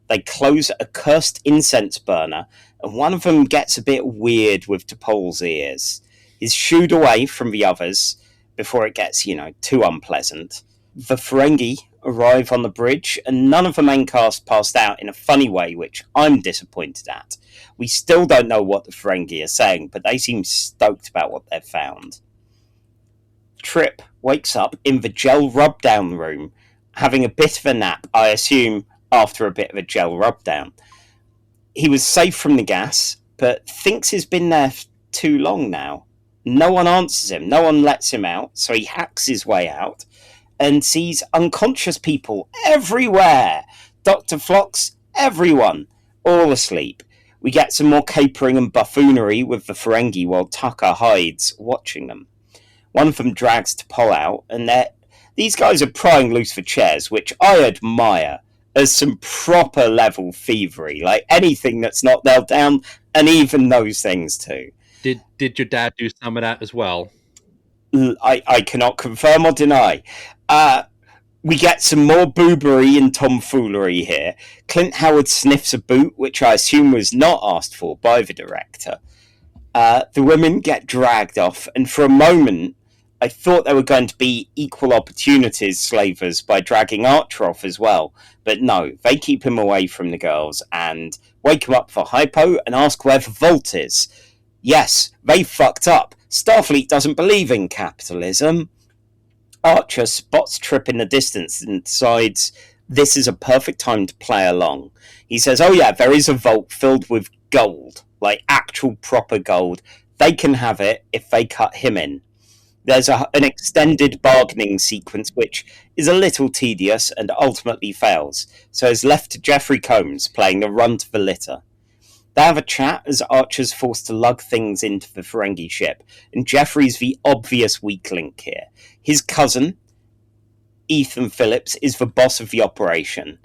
They close a cursed incense burner, and one of them gets a bit weird with T'Pol's ears. He's shooed away from the others before it gets, too unpleasant. The Ferengi arrive on the bridge, and none of the main cast passed out in a funny way, which I'm disappointed at. We still don't know what the Ferengi are saying, but they seem stoked about what they've found. Trip wakes up in the gel rub-down room, having a bit of a nap, I assume after a bit of a gel rub-down. He was safe from the gas, but thinks he's been there too long now. No one answers him, no one lets him out, so he hacks his way out and sees unconscious people everywhere. Dr. Phlox, everyone, all asleep. We get some more capering and buffoonery with the Ferengi while Tucker hides, watching them. One of them drags T'Pol out, and these guys are prying loose for chairs, which I admire as some proper level thievery, like anything that's not nailed down, and even those things too. Did your dad do some of that as well? I cannot confirm or deny. We get some more boobery and tomfoolery here. Clint Howard sniffs a boot, which I assume was not asked for by the director. The women get dragged off, and for a moment I thought they were going to be equal opportunities slavers by dragging Archer off as well, but no, they keep him away from the girls and wake him up for hypo and ask where the vault is. Yes, they fucked up. Starfleet doesn't believe in capitalism. Archer spots Trip in the distance and decides this is a perfect time to play along. He says, oh yeah, there is a vault filled with gold, like actual proper gold. They can have it if they cut him in. There's an extended bargaining sequence which is a little tedious and ultimately fails, so is left to Jeffrey Combs playing the runt of the litter. They have a chat as Archer's forced to lug things into the Ferengi ship, and Jeffrey's the obvious weak link here. His cousin, Ethan Phillips, is the boss of the operation.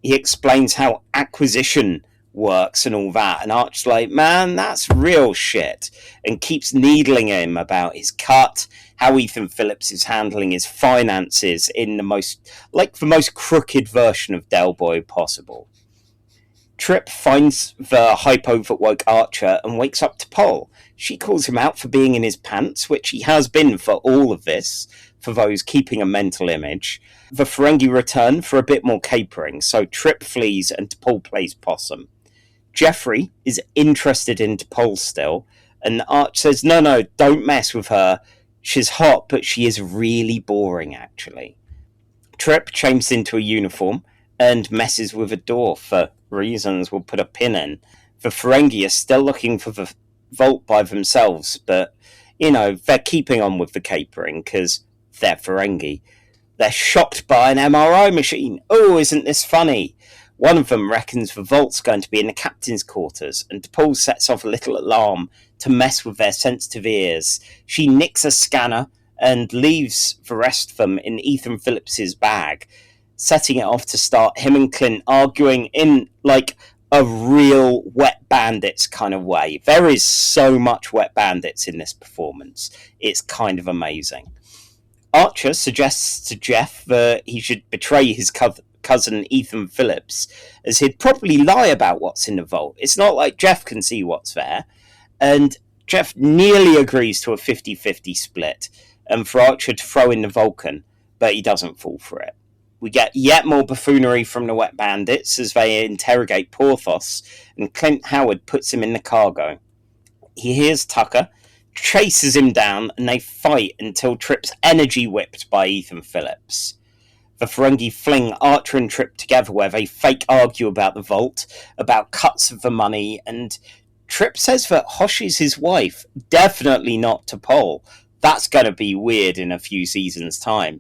He explains how acquisition works and all that, and Archer's like, man, that's real shit, and keeps needling him about his cut, how Ethan Phillips is handling his finances in the most crooked version of Del Boy possible. Trip finds the hypo that woke Archer and wakes up T'Pol. She calls him out for being in his pants, which he has been for all of this, for those keeping a mental image. The Ferengi return for a bit more capering, so Trip flees and T'Pol plays possum. Jeffrey is interested in T'Pol still, and Arch says, no, don't mess with her. She's hot, but she is really boring, actually. Trip changes into a uniform and messes with a door for reasons we'll put a pin in. The Ferengi are still looking for the vault by themselves, but, they're keeping on with the capering, because they're Ferengi. They're shocked by an MRI machine. Oh, isn't this funny? One of them reckons the vault's going to be in the captain's quarters, and T'Pol sets off a little alarm to mess with their sensitive ears. She nicks a scanner and leaves the rest of them in Ethan Phillips's bag, setting it off to start him and Clint arguing in, like, a real Wet Bandits kind of way. There is so much Wet Bandits in this performance. It's kind of amazing. Archer suggests to Jeff that he should betray his cousin Ethan Phillips, as he'd probably lie about what's in the vault. It's not like Jeff can see what's there. And Jeff nearly agrees to a 50-50 split, and for Archer to throw in the Vulcan, but he doesn't fall for it. We get yet more buffoonery from the Wet Bandits as they interrogate Porthos, and Clint Howard puts him in the cargo. He hears Tucker, chases him down, and they fight until Trip's energy whipped by Ethan Phillips. The Ferengi fling Archer and Trip together where they fake argue about the vault, about cuts of the money, and Trip says that Hosh is his wife, definitely not T'Pol. That's going to be weird in a few seasons' time.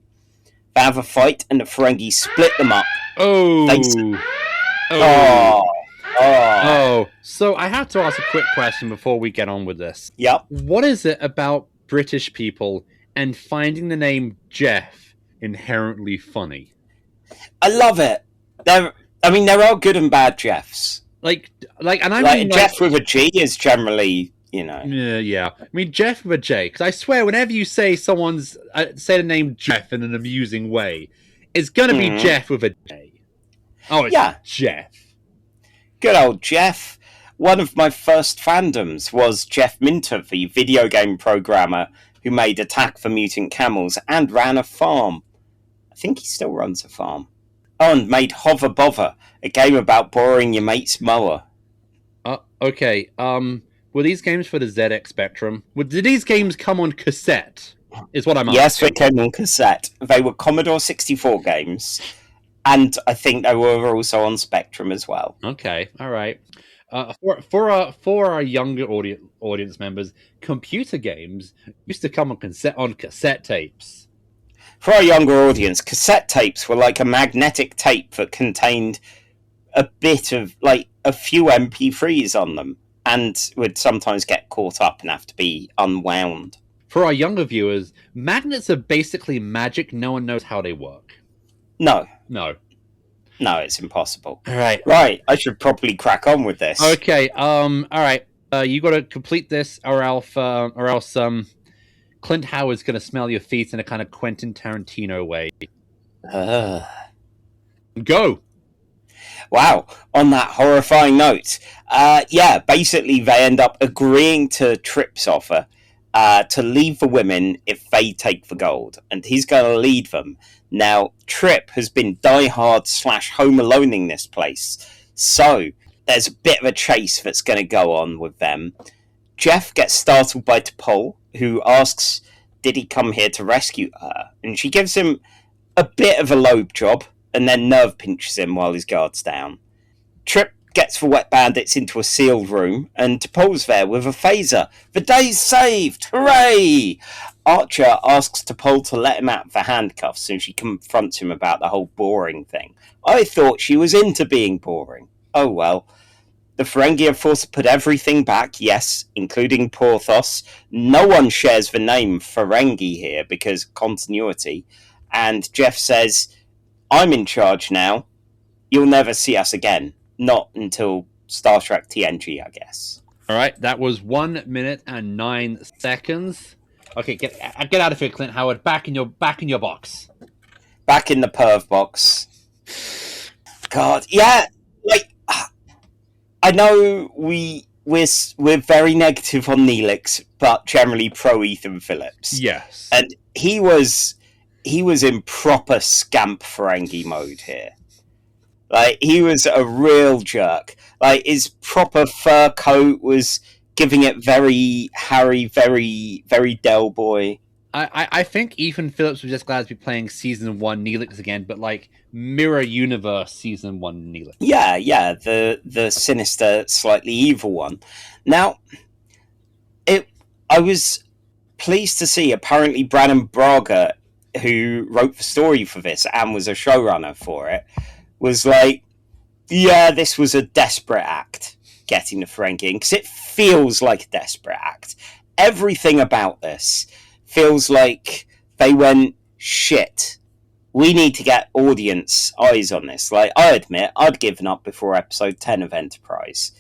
They have a fight, and the Ferengi split them up. Oh. So I have to ask a quick question before we get on with this. Yep. What is it about British people and finding the name Jeff inherently funny? I love it. There are good and bad Jeffs. And I mean, Jeff with a G is generally, Yeah. I mean, Jeff with a J, because I swear, whenever you say say the name Jeff in an amusing way, it's gonna be Jeff with a J. Oh, it's Jeff. Good old Jeff. One of my first fandoms was Jeff Minter, the video game programmer who made Attack the Mutant Camels and ran a farm. I think he still runs a farm. Oh, and made Hover Bother, a game about borrowing your mate's mower. Okay. Were these games for the ZX Spectrum? Did these games come on cassette? Is what I'm asking. Yes, they came on cassette. They were Commodore 64 games, and I think they were also on Spectrum as well. Okay, all right. For our younger audience members, computer games used to come on cassette tapes. For our younger audience, cassette tapes were like a magnetic tape that contained a bit of, like, a few MP3s on them, and would sometimes get caught up and have to be unwound. For our younger viewers, magnets are basically magic. No one knows how they work. No, it's impossible. All right. Right, I should probably crack on with this. Okay. All right. You got to complete this, or else Clint Howard's going to smell your feet in a kind of Quentin Tarantino way. Go. Wow, on that horrifying note. Basically they end up agreeing to Trip's offer to leave the women if they take the gold, and he's going to lead them. Now, Trip has been diehard / home aloneing this place, so there's a bit of a chase that's going to go on with them. Jeff gets startled by T'Pol, who asks, did he come here to rescue her? And she gives him a bit of a lobe job, and then nerve pinches him while his guard's down. Trip gets the wet bandits into a sealed room, and T'Pol's there with a phaser. The day's saved! Hooray! Archer asks T'Pol to let him out of the handcuffs, and she confronts him about the whole boring thing. I thought she was into being boring. Oh well. The Ferengi are forced to put everything back, yes, including Porthos. No one shares the name Ferengi here because continuity. And Jeff says, I'm in charge now. You'll never see us again. Not until Star Trek TNG, I guess. All right, that was 1 minute and 9 seconds. Okay, get out of here, Clint Howard. Back in your box. Back in the perv box. God, yeah, like, I know we're very negative on Neelix, but generally pro Ethan Phillips. Yes, and he was in proper scamp Ferengi mode here. Like, he was a real jerk. Like, his proper fur coat was giving it very Harry, very, very Del Boy. I think Ethan Phillips was just glad to be playing Season 1 Neelix again, but like Mirror Universe Season 1 Neelix. Yeah, the sinister, slightly evil one. Now, I was pleased to see, apparently Brannon Braga, who wrote the story for this and was a showrunner for it, was like, yeah, this was a desperate act, getting the Ferengi in, because it feels like a desperate act. Everything about this feels like they went, shit, we need to get audience eyes on this. Like, I admit, I'd given up before episode 10 of Enterprise.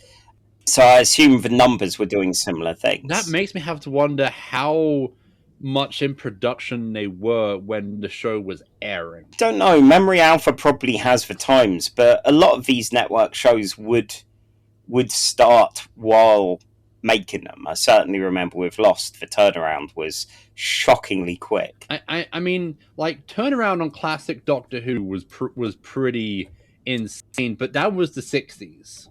So I assume the numbers were doing similar things. That makes me have to wonder how much in production they were when the show was airing. Don't know. Memory Alpha probably has the times, but a lot of these network shows would start while making them. I certainly remember with Lost, the turnaround was shockingly quick. I mean, like, turnaround on classic Doctor Who was pretty insane, but that was the 60s.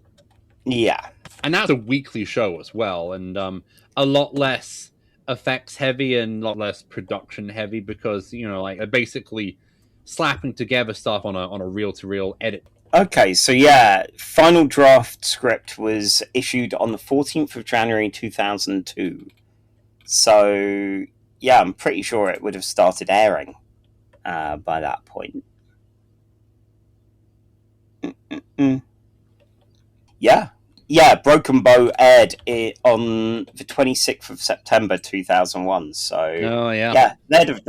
Yeah. And that's a weekly show as well, and a lot less effects heavy and a lot less production heavy because, you know, like, basically slapping together stuff on a reel-to-reel edit. Okay, so yeah, final draft script was issued on the 14th of January 2002. So, yeah, I'm pretty sure it would have started airing by that point. Yeah, Broken Bow aired it on the 26th of September 2001. So, oh, yeah, they'd have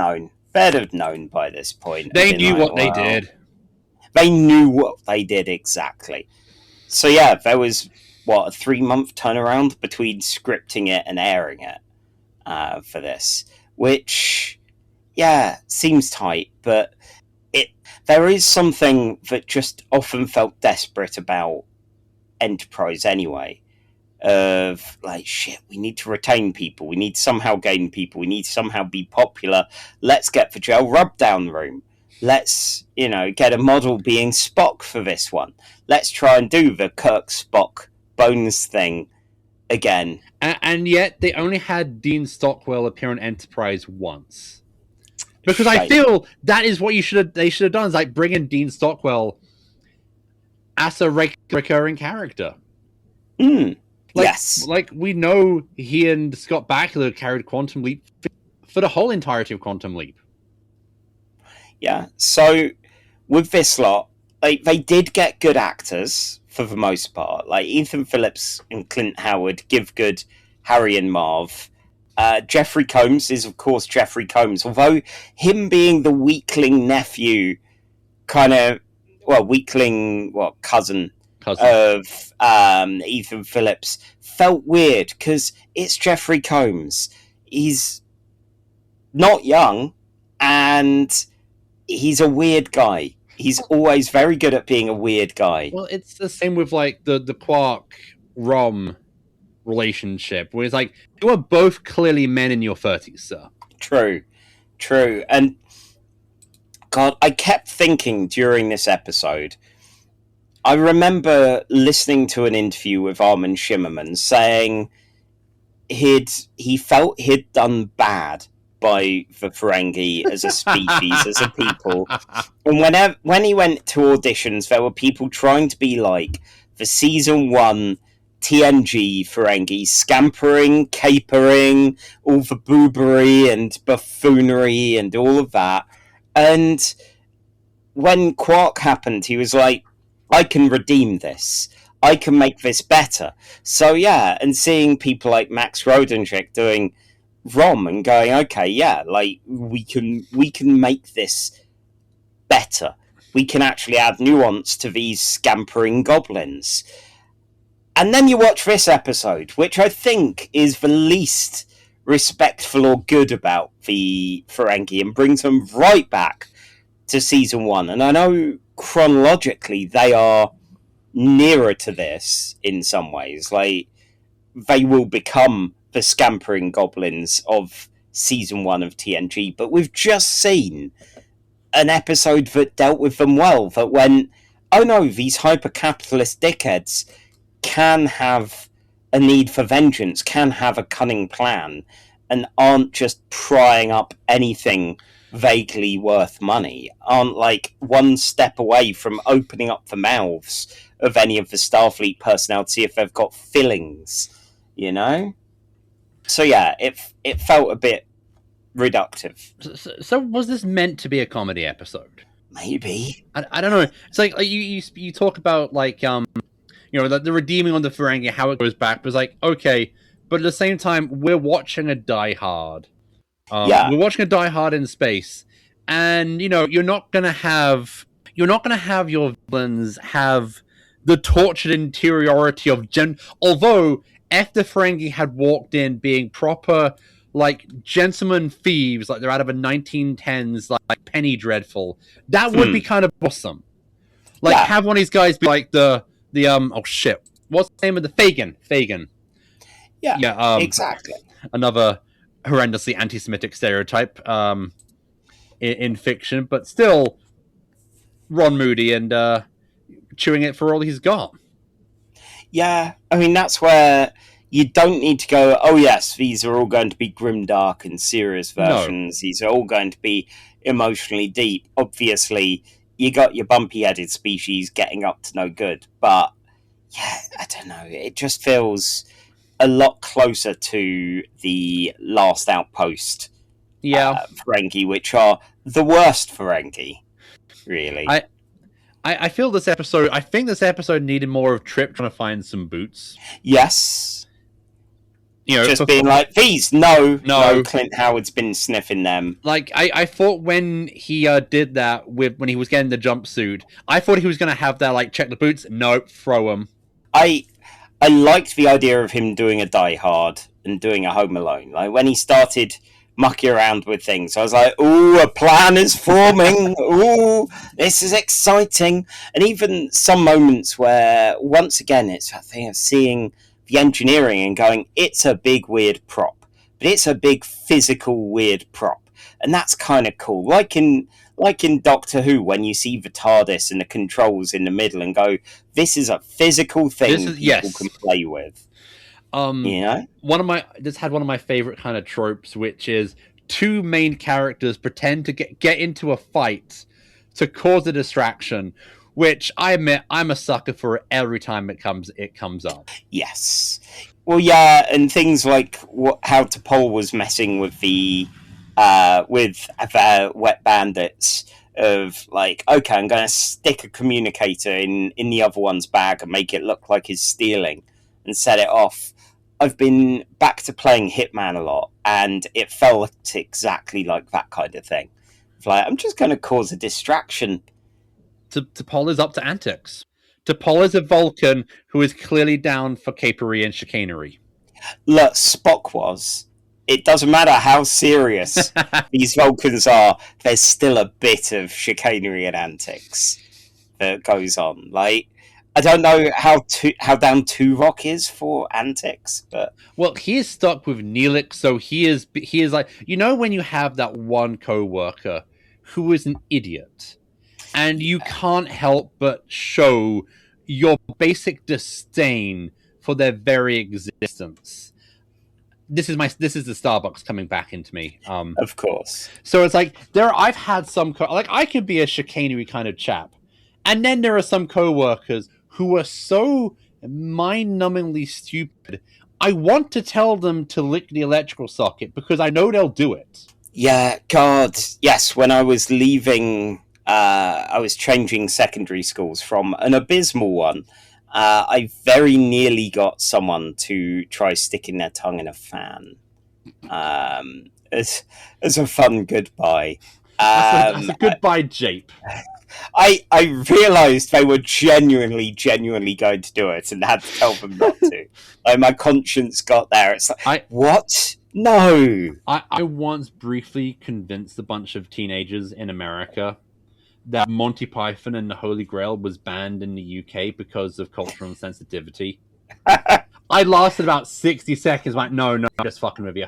known by this point. They knew what they did. They knew what they did exactly. So yeah, there was, a 3-month turnaround between scripting it and airing it for this. Which, yeah, seems tight, but there is something that just often felt desperate about Enterprise anyway. Of, like, shit, we need to retain people, we need to somehow gain people, we need to somehow be popular, let's get the gel rub down room. let's, get a model being Spock for this one. Let's try and do the Kirk Spock Bones thing again. And yet they only had Dean Stockwell appear on Enterprise once. Because I feel that is what they should have done, is like bring in Dean Stockwell as a recurring character. Yes. Like, we know he and Scott Bakula carried Quantum Leap for the whole entirety of Quantum Leap. Yeah, so with this lot, they did get good actors for the most part. Like Ethan Phillips and Clint Howard give good Harry and Marv. Jeffrey Combs is, of course, Jeffrey Combs, although him being the weakling nephew, cousin of Ethan Phillips, felt weird because it's Jeffrey Combs. He's not young, and he's a weird guy. He's always very good at being a weird guy. Well, it's the same with like the Quark-Rom relationship, where it's like, you are both clearly men in your 30s, sir. True. And God, I kept thinking during this episode, I remember listening to an interview with Armin Shimmerman saying he felt he'd done bad by the Ferengi as a species, as a people. And when he went to auditions, there were people trying to be like the season 1 TNG Ferengi, scampering, capering, all the boobery and buffoonery and all of that. And when Quark happened, he was like, I can redeem this. I can make this better. So yeah, and seeing people like Max Rodenchik doing Rom and going, okay, yeah, like we can make this better. We can actually add nuance to these scampering goblins. And then you watch this episode, which I think is the least respectful or good about the Ferengi, and brings them right back to season 1. And I know chronologically they are nearer to this in some ways. Like, they will become the scampering goblins of season 1 of TNG, but we've just seen an episode that dealt with them well, that went, oh no, these hyper-capitalist dickheads can have a need for vengeance, can have a cunning plan, and aren't just prying up anything vaguely worth money, aren't like one step away from opening up the mouths of any of the Starfleet personnel to see if they've got fillings, So yeah, it felt a bit reductive. So was this meant to be a comedy episode? Maybe. I don't know. It's like you talk about like the redeeming on the Ferengi, how it goes back, but it's like, okay, but at the same time we're watching a Die Hard. We're watching a Die Hard in space, and you're not gonna have your villains have the tortured interiority of although if the Ferengi had walked in being proper like gentlemen thieves, like they're out of a 1910s like Penny Dreadful, that would be kind of awesome. Like have one of these guys be like the oh shit, what's the name of the Fagin? Yeah, exactly. Another horrendously anti-Semitic stereotype in fiction, but still Ron Moody and chewing it for all he's got. Yeah, I mean, that's where you don't need to go, oh yes, these are all going to be grimdark and serious versions. No. These are all going to be emotionally deep. Obviously, you got your bumpy-headed species getting up to no good, but yeah, I don't know. It just feels a lot closer to the Last Outpost Ferengi, which are the worst Ferengi, really. I feel this episode... I think this episode needed more of Trip trying to find some boots. Yes. Just being like, these, no, Clint Howard's been sniffing them. Like, I thought when he did that, when he was getting the jumpsuit, I thought he was going to have that, like, check the boots. Nope, throw them. I liked the idea of him doing a Die Hard and doing a Home Alone. Like, when he started mucking around with things, I was like, ooh, a plan is forming. Ooh, this is exciting. And even some moments where, once again, it's that thing of seeing the engineering and going, it's a big weird prop, but it's a big physical weird prop, and that's kind of cool. Like in like in Doctor Who, when you see the TARDIS and the controls in the middle and go, this is a physical thing people can play with. You know? This had one of my favorite kind of tropes, which is two main characters pretend to get into a fight to cause a distraction, which I admit I'm a sucker for every time it comes up. Yes. Well, yeah, and things like how T'Pol was messing with the wet bandits of like, okay, I'm going to stick a communicator in the other one's bag and make it look like he's stealing and set it off. I've been back to playing Hitman a lot, and it felt exactly like that kind of thing. It's like, I'm just going to cause a distraction. T'Pol is up to antics. T'Pol is a Vulcan who is clearly down for capery and chicanery. Look, Spock was. It doesn't matter how serious these Vulcans are, there's still a bit of chicanery and antics that goes on. Like, I don't know how down Tuvok is for antics, but well, he is stuck with Neelix, so he is like, you know, when you have that one co-worker who is an idiot, and you can't help but show your basic disdain for their very existence. This is the Starbucks coming back into me. Of course. So it's like I've had some I could be a chicanery kind of chap, and then there are some co-workers who are so mind-numbingly stupid. I want to tell them to lick the electrical socket because I know they'll do it. Yeah, God, yes. When I was leaving, I was changing secondary schools from an abysmal one. I very nearly got someone to try sticking their tongue in a fan. As a fun goodbye. That's a goodbye, Jape. I realised they were genuinely going to do it and had to tell them not to. Like, my conscience got there. It's like, what? No. I once briefly convinced a bunch of teenagers in America that Monty Python and the Holy Grail was banned in the UK because of cultural insensitivity. I lasted about 60 seconds, like, no, I'm just fucking with you.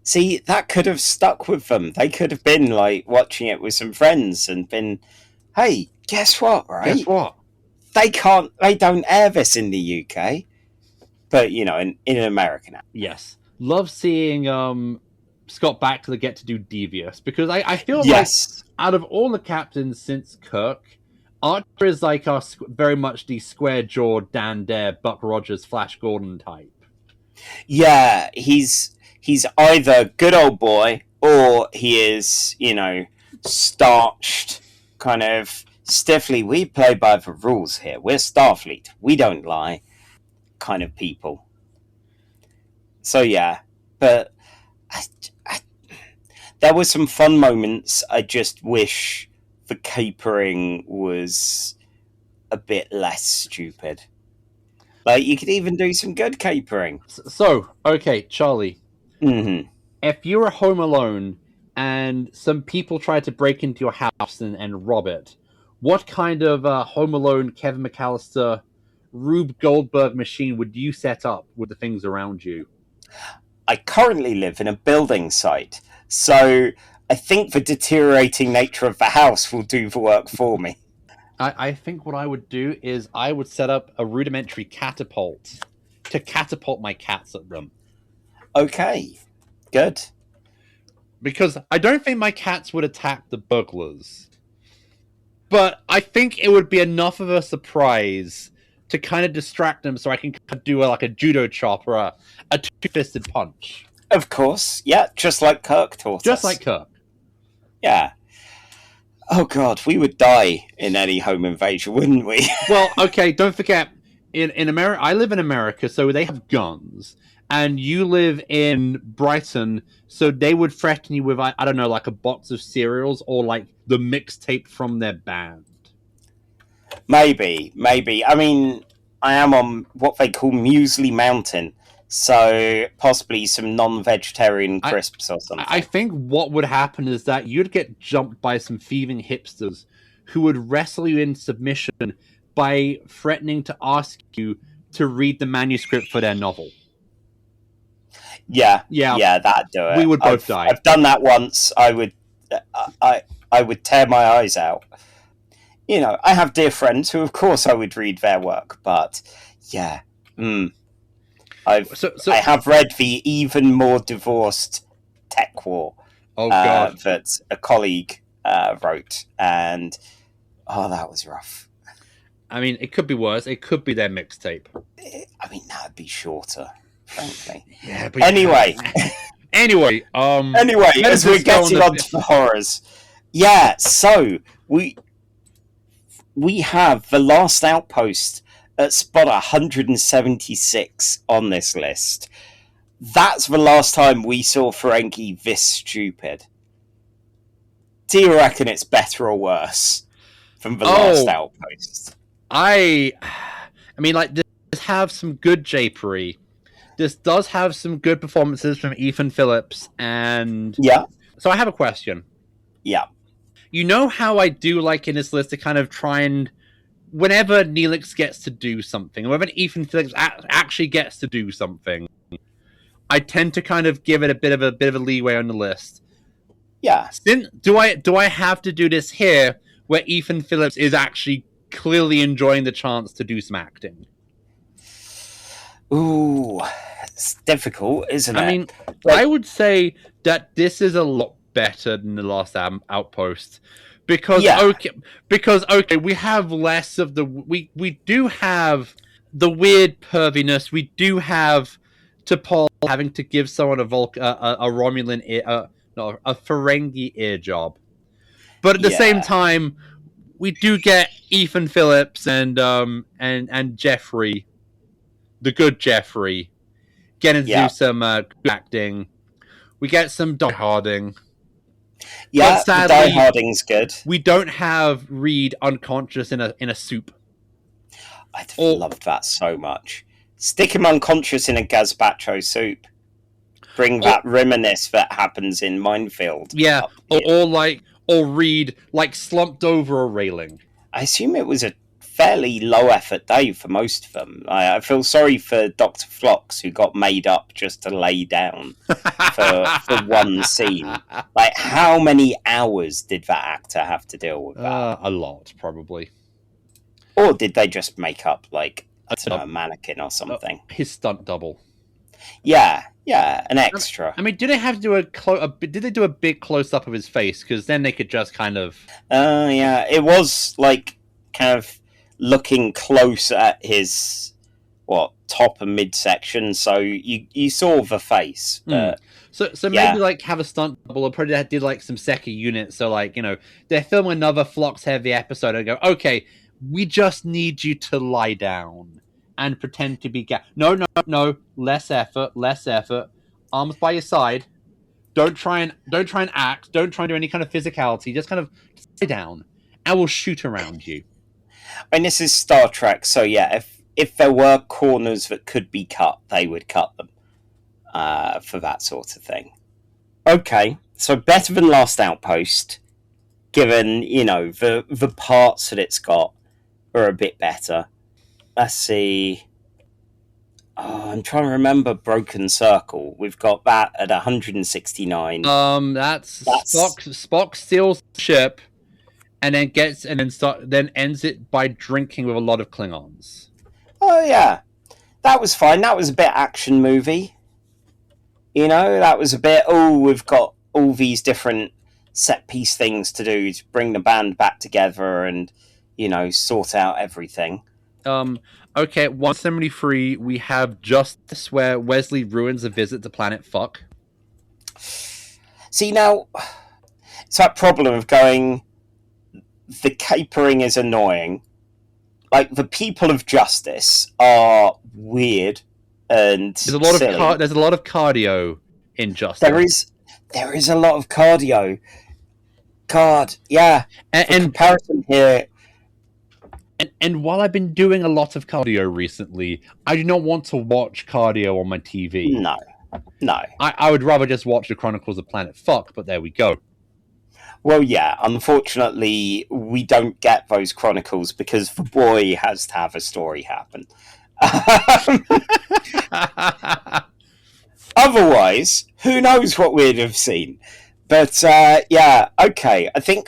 See, that could have stuck with them. They could have been, like, watching it with some friends and been, hey, guess what, right? Guess what? They don't air this in the UK. But, you know, in America now. Yes. Love seeing Scott Bakula get to do Devious, because I feel like out of all the captains since Kirk, Archer is like very much the square-jawed Dan Dare, Buck Rogers, Flash Gordon type. Yeah, he's either good old boy or he is, you know, starched, kind of stiffly, we play by the rules here. We're Starfleet. We don't lie kind of people. So yeah, but there were some fun moments. I just wish the capering was a bit less stupid. Like, you could even do some good capering. So, okay, Charlie. Mm-hmm. If you were home alone and some people tried to break into your house and rob it, what kind of Home Alone, Kevin McAllister, Rube Goldberg machine would you set up with the things around you? I currently live in a building site, so I think the deteriorating nature of the house will do the work for me. I think what I would do is I would set up a rudimentary catapult to catapult my cats at them. Okay, good. Because I don't think my cats would attack the burglars. But I think it would be enough of a surprise to kind of distract them so I can do like a judo chop or a two-fisted punch. Of course, yeah, just like Kirk taught us. Just like Kirk. Yeah. Oh god, we would die in any home invasion, wouldn't we? Well, okay, don't forget, in America, I live in America, so they have guns. And you live in Brighton, so they would threaten you with, I don't know, like a box of cereals or like the mixtape from their band. Maybe. I mean, I am on what they call Muesli Mountain, so possibly some non-vegetarian crisps or something. I think what would happen is that you'd get jumped by some thieving hipsters who would wrestle you in submission by threatening to ask you to read the manuscript for their novel. Yeah, that'd do it. We would both die. I've done that once. I would I would tear my eyes out. You know, I have dear friends who, of course, I would read their work, but yeah, I have read the even more divorced Tech War that a colleague wrote, and that was rough. I mean, it could be worse. It could be their mixtape. I mean, that'd be shorter, frankly. Yeah, but anyway, anyway, as we're getting on to the horrors, yeah. So we have The Last Outpost at spot 176 on this list. That's the last time we saw Ferengi this stupid. Do you reckon it's better or worse from The Last Outpost? I mean, like, this have some good japery. This does have some good performances from Ethan Phillips, and yeah. So I have a question. Yeah. You know how I do like in this list to kind of try and, whenever Neelix gets to do something, or whenever Ethan Phillips actually gets to do something, I tend to kind of give it a bit of a leeway on the list. Yeah. Do I have to do this here, where Ethan Phillips is actually clearly enjoying the chance to do some acting? Ooh, it's difficult, isn't it? I mean, I would say that this is a lot better than The Last Outpost, because we have less of the we do have the weird perviness. We do have T'Pol having to give someone a Romulan a Ferengi ear job, but at the same time, we do get Ethan Phillips and Jeffrey, the good Jeffrey, getting to do some acting. We get some Die Harding. Yeah, but sadly, Die Harding's good. We don't have Reed unconscious in a soup. I'd have loved that so much. Stick him unconscious in a gazpacho soup. Bring that reminisce that happens in Minefield. Yeah, or Reed like slumped over a railing. I assume it was a fairly low effort day for most of them. I feel sorry for Dr. Phlox, who got made up just to lay down for one scene. Like, how many hours did that actor have to deal with that? A lot, probably. Or did they just make up, like, a mannequin or something? His stunt double. Yeah, an extra. I mean, did they have to do did they do a big close up of his face? Because then they could just kind of. Yeah, it was like kind of looking close at his top and midsection, so you saw the face. So maybe like have a stunt double, or probably did like some second units. So like, you know, they're filming another Phlox heavy episode and go, okay, we just need you to lie down and pretend to be No, less effort. Arms by your side. Don't try and act. Don't try and do any kind of physicality. Just kind of lie down, and we'll shoot around you. And this is Star Trek, so yeah, if there were corners that could be cut, they would cut them for that sort of thing. Okay, so better than Last Outpost, given, you know, the parts that it's got are a bit better. Let's see. I'm trying to remember Broken Circle. We've got that at 169. That's Spock steals the ship and then ends it by drinking with a lot of Klingons. Oh yeah, that was fine. That was a bit action movie. You know, that was a bit. We've got all these different set piece things to do to bring the band back together and, you know, sort out everything. Okay, 173, we have Justice, where Wesley ruins a visit to planet Fuck. See, now, it's that problem of going, the capering is annoying. Like, the people of Justice are weird and silly. There's a lot of cardio in Justice. There is a lot of cardio. God, yeah. And comparison here. And while I've been doing a lot of cardio recently, I do not want to watch cardio on my TV. No. I would rather just watch the Chronicles of Planet Fuck, but there we go. Well, yeah, unfortunately, we don't get those chronicles because the boy has to have a story happen. Otherwise, who knows what we'd have seen. But yeah, okay. I think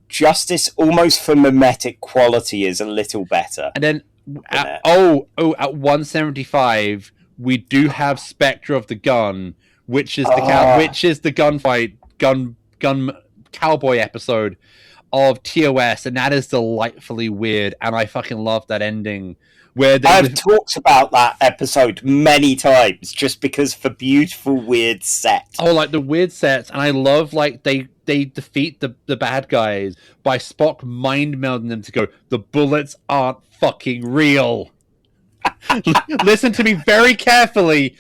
justice, almost for mimetic quality, is a little better. And then at 175, we do have Spectre of the Gun, which is the gunfight gun cowboy episode of TOS, and that is delightfully weird, and I fucking love that ending. Where I've talked about that episode many times, just because for beautiful weird set. Oh, like the weird sets, and I love like they defeat the bad guys by Spock mind melding them to go, the bullets aren't fucking real. Listen to me very carefully.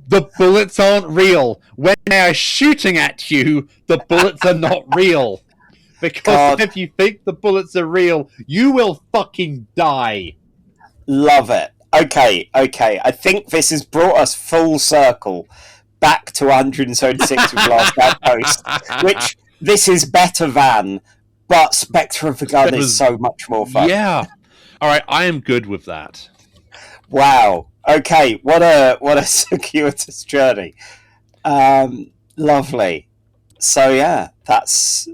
The bullets aren't real. When they are shooting at you, the bullets are not real. Because if you think the bullets are real, you will fucking die. Love it. Okay. I think this has brought us full circle back to 176 with Last Outpost, which this is better than, but Spectre of the Gun is so much more fun. Yeah. All right, I am good with that. Wow. Okay, what a circuitous journey. Lovely. So yeah, that's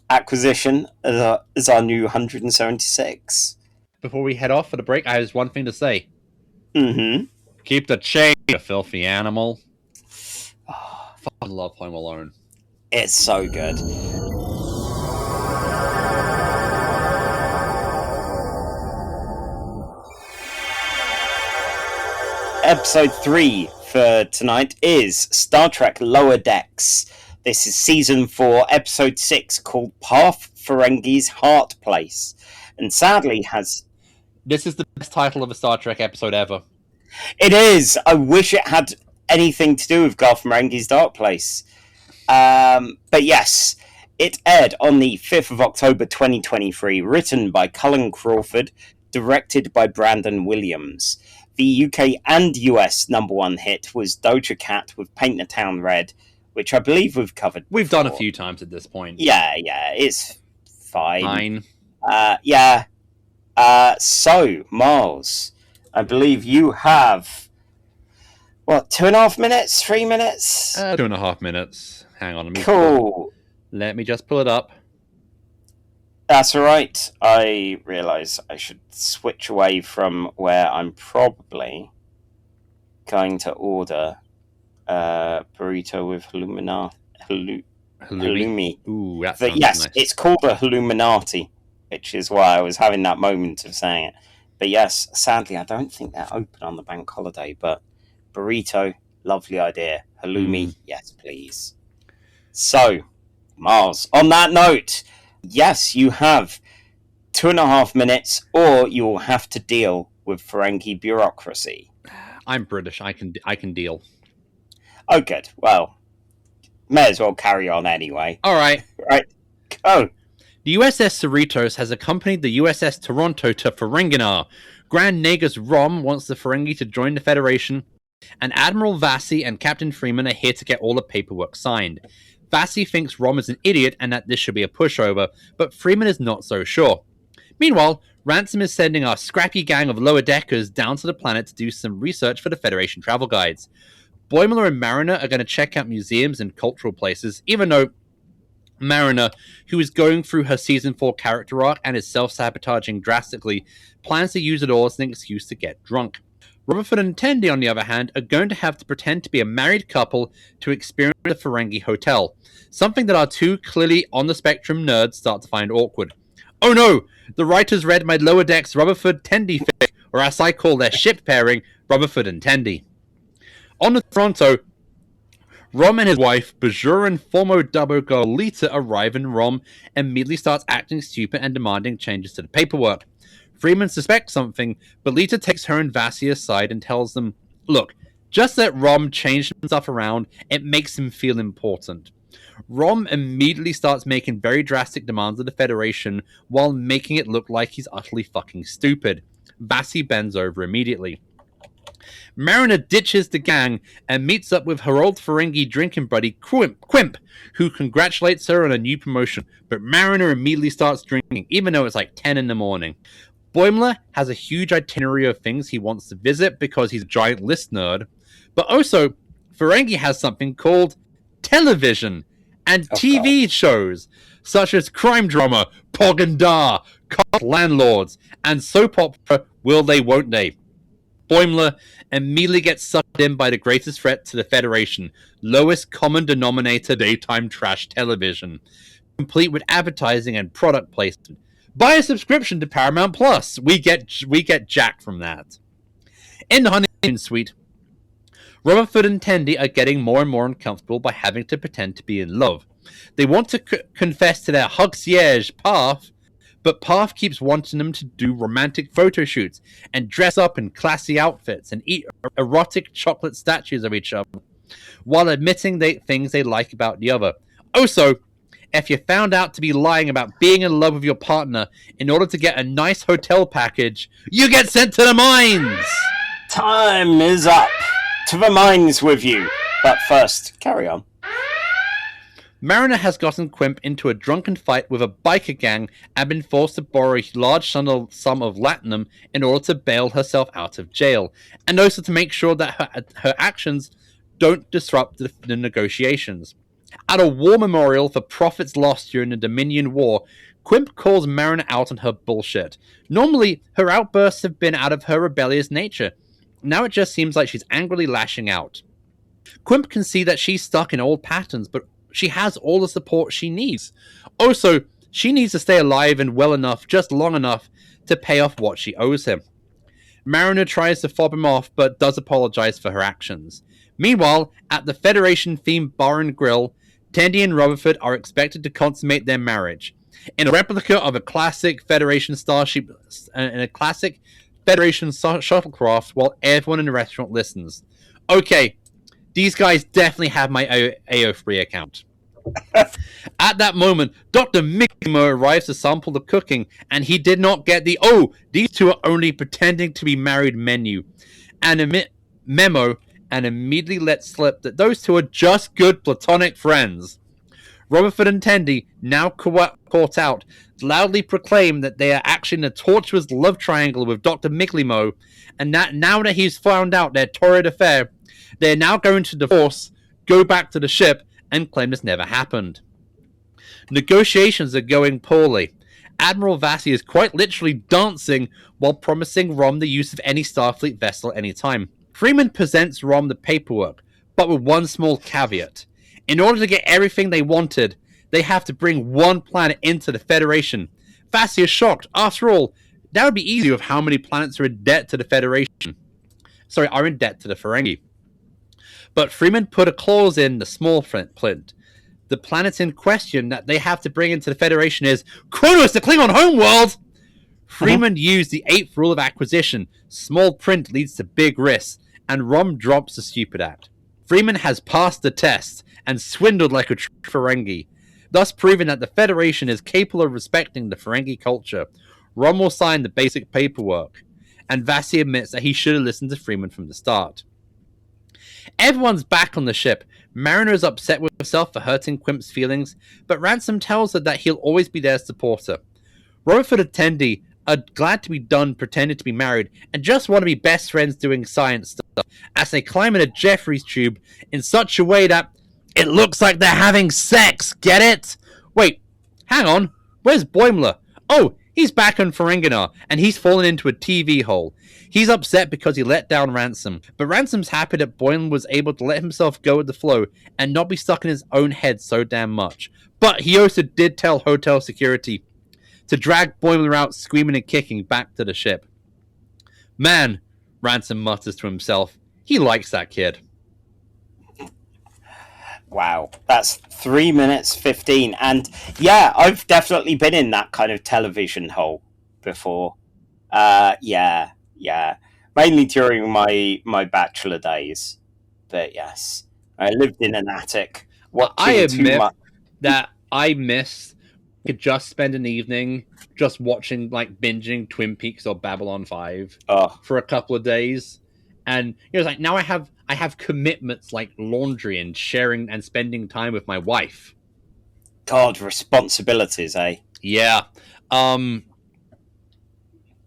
Acquisition is our new 176. Before we head off for the break, I have just one thing to say. Mm-hmm. Keep the change, you filthy animal. Oh, I love Home Alone. It's so good. Episode 3 for tonight is Star Trek Lower Decks. This is Season 4, Episode 6, called PARTH FERENGI'S HEARTPLACE. And sadly has... This is the best title of a Star Trek episode ever. It is! I wish it had anything to do with Garth Marenghi's Dark Place. But yes, it aired on the 5th of October 2023, written by Cullen Crawford, directed by Brandon Williams. The UK and US #1 hit was Doja Cat with Paint the Town Red, which I believe we've covered before. We've done a few times at this point. Yeah, it's fine. Fine. So, Miles, I believe you have, 2.5 minutes? 3 minutes? 2.5 minutes. Hang on. Let me just pull it up. That's alright. I realise I should switch away from where I'm probably going to order burrito with halloumi. Ooh, that sounds yes, nice. It's called a halluminati, which is why I was having that moment of saying it. But yes, sadly, I don't think they're open on the bank holiday, but burrito, lovely idea. Halloumi, yes, please. So, Miles, on that note, yes, you have 2.5 minutes, or you will have to deal with Ferengi bureaucracy. I'm British. I can deal. Oh, good. Well, may as well carry on anyway. All right. Right. Go. The USS Cerritos has accompanied the USS Toronto to Ferenginar. Grand Nagus Rom wants the Ferengi to join the Federation, and Admiral Vassi and Captain Freeman are here to get all the paperwork signed. Vassi thinks Rom is an idiot and that this should be a pushover, but Freeman is not so sure. Meanwhile, Ransom is sending our scrappy gang of lower deckers down to the planet to do some research for the Federation travel guides. Boimler and Mariner are going to check out museums and cultural places, even though Mariner, who is going through her Season 4 character arc and is self-sabotaging drastically, plans to use it all as an excuse to get drunk. Rutherford and Tendii, on the other hand, are going to have to pretend to be a married couple to experience the Ferengi Hotel, something that our two clearly on-the-spectrum nerds start to find awkward. Oh no! The writers read my Lower Decks Rutherford-Tendii fic, or as I call their ship pairing, Rutherford and Tendii. On the Toronto, Rom and his wife, Bajoran Formo Dubbo girl Lita, arrive, and Rom immediately starts acting stupid and demanding changes to the paperwork. Freeman suspects something, but Lita takes her and Vassi aside and tells them, look, just let Rom change some stuff around, it makes him feel important. Rom immediately starts making very drastic demands of the Federation while making it look like he's utterly fucking stupid. Vassi bends over immediately. Mariner ditches the gang and meets up with her old Ferengi drinking buddy Quimp, who congratulates her on a new promotion, but Mariner immediately starts drinking, even though it's like 10 in the morning. Boimler has a huge itinerary of things he wants to visit because he's a giant list nerd, but also Ferengi has something called television, and TV shows such as crime drama, Pog and Dar, cop landlords, and soap opera Will They Won't They. Boimler immediately gets sucked in by the greatest threat to the Federation, lowest common denominator daytime trash television, complete with advertising and product placement. Buy a subscription to Paramount Plus. We get jack from that. In the honeymoon suite, Rutherford and Tendii are getting more and more uncomfortable by having to pretend to be in love. They want to confess to their concierge, PARTH, but PARTH keeps wanting them to do romantic photo shoots and dress up in classy outfits and eat erotic chocolate statues of each other, while admitting things they like about the other. Also, if you're found out to be lying about being in love with your partner in order to get a nice hotel package, you get sent to the mines! Time is up. To the mines with you. But first, carry on. Mariner has gotten Quimp into a drunken fight with a biker gang and been forced to borrow a large sum of Latinum in order to bail herself out of jail, and also to make sure that her actions don't disrupt the negotiations. At a war memorial for profits lost during the Dominion War, Quimp calls Mariner out on her bullshit. Normally, her outbursts have been out of her rebellious nature. Now it just seems like she's angrily lashing out. Quimp can see that she's stuck in old patterns, but she has all the support she needs. Also, she needs to stay alive and well enough, just long enough, to pay off what she owes him. Mariner tries to fob him off, but does apologize for her actions. Meanwhile, at the Federation-themed bar and grill, Tendii and Rutherford are expected to consummate their marriage. In a replica of a classic Federation starship, in a classic Federation shuttlecraft, while everyone in the restaurant listens. Okay, these guys definitely have my AO3 account. At that moment, Dr. Mikimo arrives to sample the cooking, and he did not get the these two are only pretending to be married menu, and a memo, and immediately let slip that those two are just good platonic friends. Rutherford and Tendii, now caught out, loudly proclaim that they are actually in a tortuous love triangle with Dr. Miglimo, and that now that he's found out their torrid affair, they're now going to divorce, go back to the ship, and claim this never happened. Negotiations are going poorly. Admiral Vassie is quite literally dancing while promising Rom the use of any Starfleet vessel anytime. Freeman presents Rom the paperwork, but with one small caveat. In order to get everything they wanted, they have to bring one planet into the Federation. Vassie is shocked. After all, that would be easy with how many planets are in debt to the Federation. Are in debt to the Ferengi. But Freeman put a clause in the small print. The planet in question that they have to bring into the Federation is Kronos, the Klingon homeworld! Freeman used the 8th rule of acquisition. Small print leads to big risks, and Rom drops the stupid act. Freeman has passed the test and swindled like a true Ferengi, thus proving that the Federation is capable of respecting the Ferengi culture. Rom will sign the basic paperwork, and Vassie admits that he should have listened to Freeman from the start. Everyone's back on the ship. Mariner is upset with herself for hurting Quimp's feelings, but Ransom tells her that he'll always be there to support her. Rutherford and Tendii are glad to be done pretending to be married and just want to be best friends doing science stuff as they climb in a Jeffries tube in such a way that it looks like they're having sex. Get it? Wait, hang on. Where's Boimler? Oh, he's back on Ferengi, and he's fallen into a TV hole. He's upset because he let down Ransom, but Ransom's happy that Boimler was able to let himself go with the flow and not be stuck in his own head so damn much. But he also did tell hotel security to drag Boimler out screaming and kicking back to the ship. Man, Ransom mutters to himself, he likes that kid. Wow, that's 3 minutes 15, and yeah, I've definitely been in that kind of television hole before. Yeah, mainly during my bachelor days, but yes, I lived in an attic. I admit that I could just spend an evening just watching, like, binging Twin Peaks or Babylon 5 for a couple of days, and it's like now I have commitments like laundry and sharing and spending time with my wife. God, responsibilities, eh? Yeah.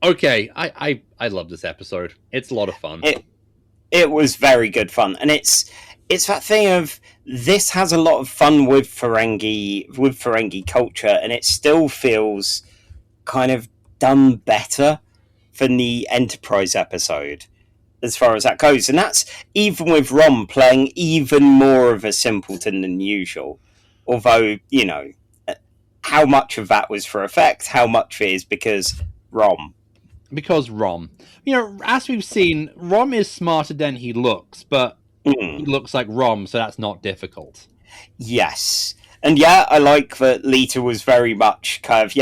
Okay, I love this episode. It's a lot of fun. It was very good fun, and it's that thing of this has a lot of fun with Ferengi culture, and it still feels kind of done better than the Enterprise episode as far as that goes, and that's even with Rom playing even more of a simpleton than usual. Although, you know, how much of that was for effect, how much of it is because Rom. Because Rom. You know, as we've seen, Rom is smarter than he looks, but he looks like Rom, so that's not difficult. Yes. And yeah, I like that Lita was very much kind of,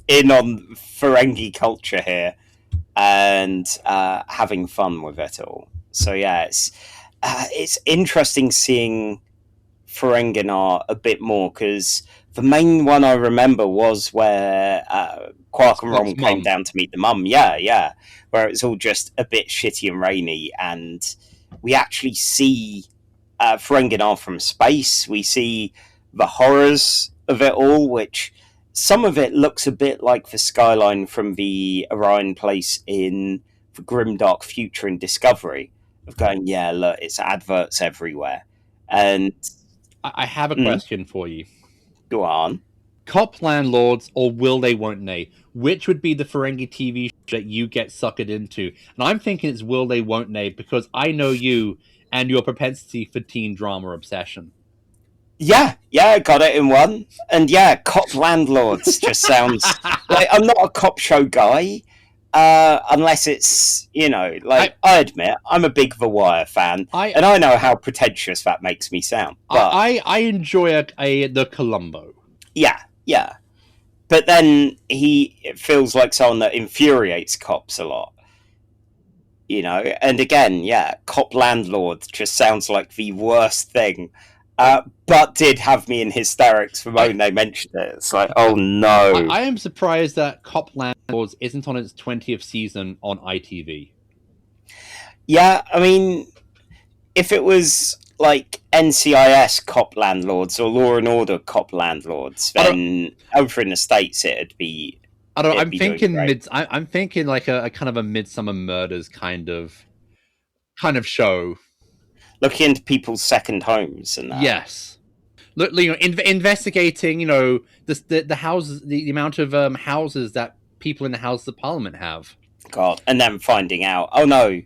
in on Ferengi culture here and having fun with it all. So yeah, it's interesting seeing Ferenginar a bit more, because the main one I remember was where Quark and Rom came down to meet the mum. Yeah, where it's all just a bit shitty and rainy, and we actually see Ferenginar from space. We see the horrors of it all, which some of it looks a bit like the skyline from the Orion place in the grimdark future in Discovery, of going, yeah, look, it's adverts everywhere. And I have a question for you. Go on. Cop landlords or will they won't they? Which would be the Ferengi TV show that you get suckered into? And I'm thinking it's will they won't they, because I know you and your propensity for teen drama obsession. Yeah, I got it in one. And yeah, cop landlords just sounds like I'm not a cop show guy. Unless it's, you know, like I admit I'm a big The Wire fan, and I know how pretentious that makes me sound. But I enjoy the Columbo. Yeah. But then it feels like someone that infuriates cops a lot. You know, and again, yeah, cop landlord just sounds like the worst thing. But did have me in hysterics the moment they mentioned it. It's like, oh no. I am surprised that Cop Landlords isn't on its 20th season on ITV. Yeah, I mean, if it was like NCIS Cop Landlords or Law and Order Cop Landlords, then over in the States it'd be. I don't know. I'm thinking like a kind of a Midsummer Murders kind of show. Looking into people's second homes and that. Yes. Look, you know, investigating, you know, the houses, the amount of houses that people in the House of Parliament have. God, and then finding out, oh no,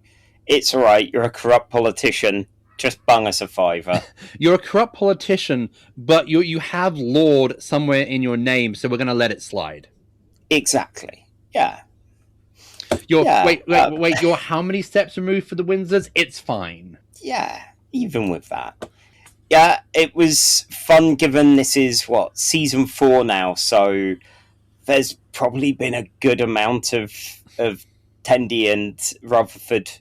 it's all right. You're a corrupt politician. Just bung us a $5. You're a corrupt politician, but you have Lord somewhere in your name, so we're going to let it slide. Exactly. Yeah. Wait. You're how many steps removed for the Windsors? It's fine. Yeah, even with that. Yeah, it was fun given this is, season 4 now, so there's probably been a good amount of Tendii and Rutherford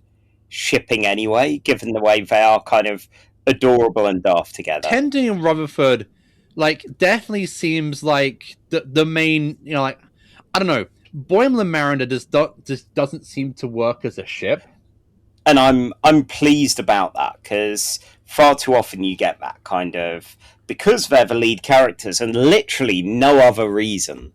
shipping anyway, given the way they are kind of adorable and daft together. Tendii and Rutherford, like, definitely seems like the main, you know, like, I don't know, Boimler Mariner just doesn't seem to work as a ship. And I'm pleased about that, because far too often you get that kind of, because they're the lead characters and literally no other reason,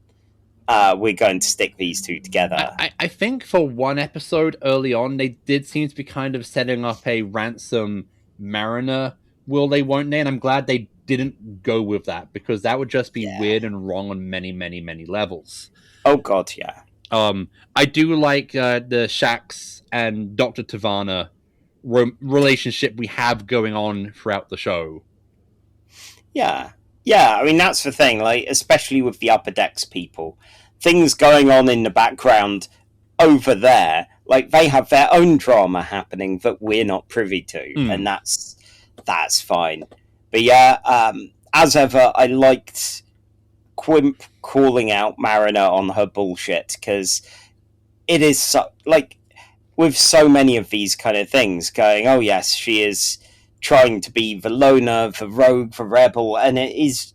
we're going to stick these two together. I think for one episode early on, they did seem to be kind of setting up a Ransom Mariner will they won't they, and I'm glad they didn't go with that, because that would just be weird and wrong on many, many, many levels. Oh god, yeah. I do like the Shax and Dr. Tavana relationship we have going on throughout the show. Yeah, I mean, that's the thing, like, especially with the Upper Decks people. Things going on in the background over there, like, they have their own drama happening that we're not privy to, and that's fine. But yeah, as ever, I liked Quimp calling out Mariner on her bullshit, because it is so, like, with so many of these kind of things going, oh yes, she is trying to be the loner, the rogue, the rebel, and it is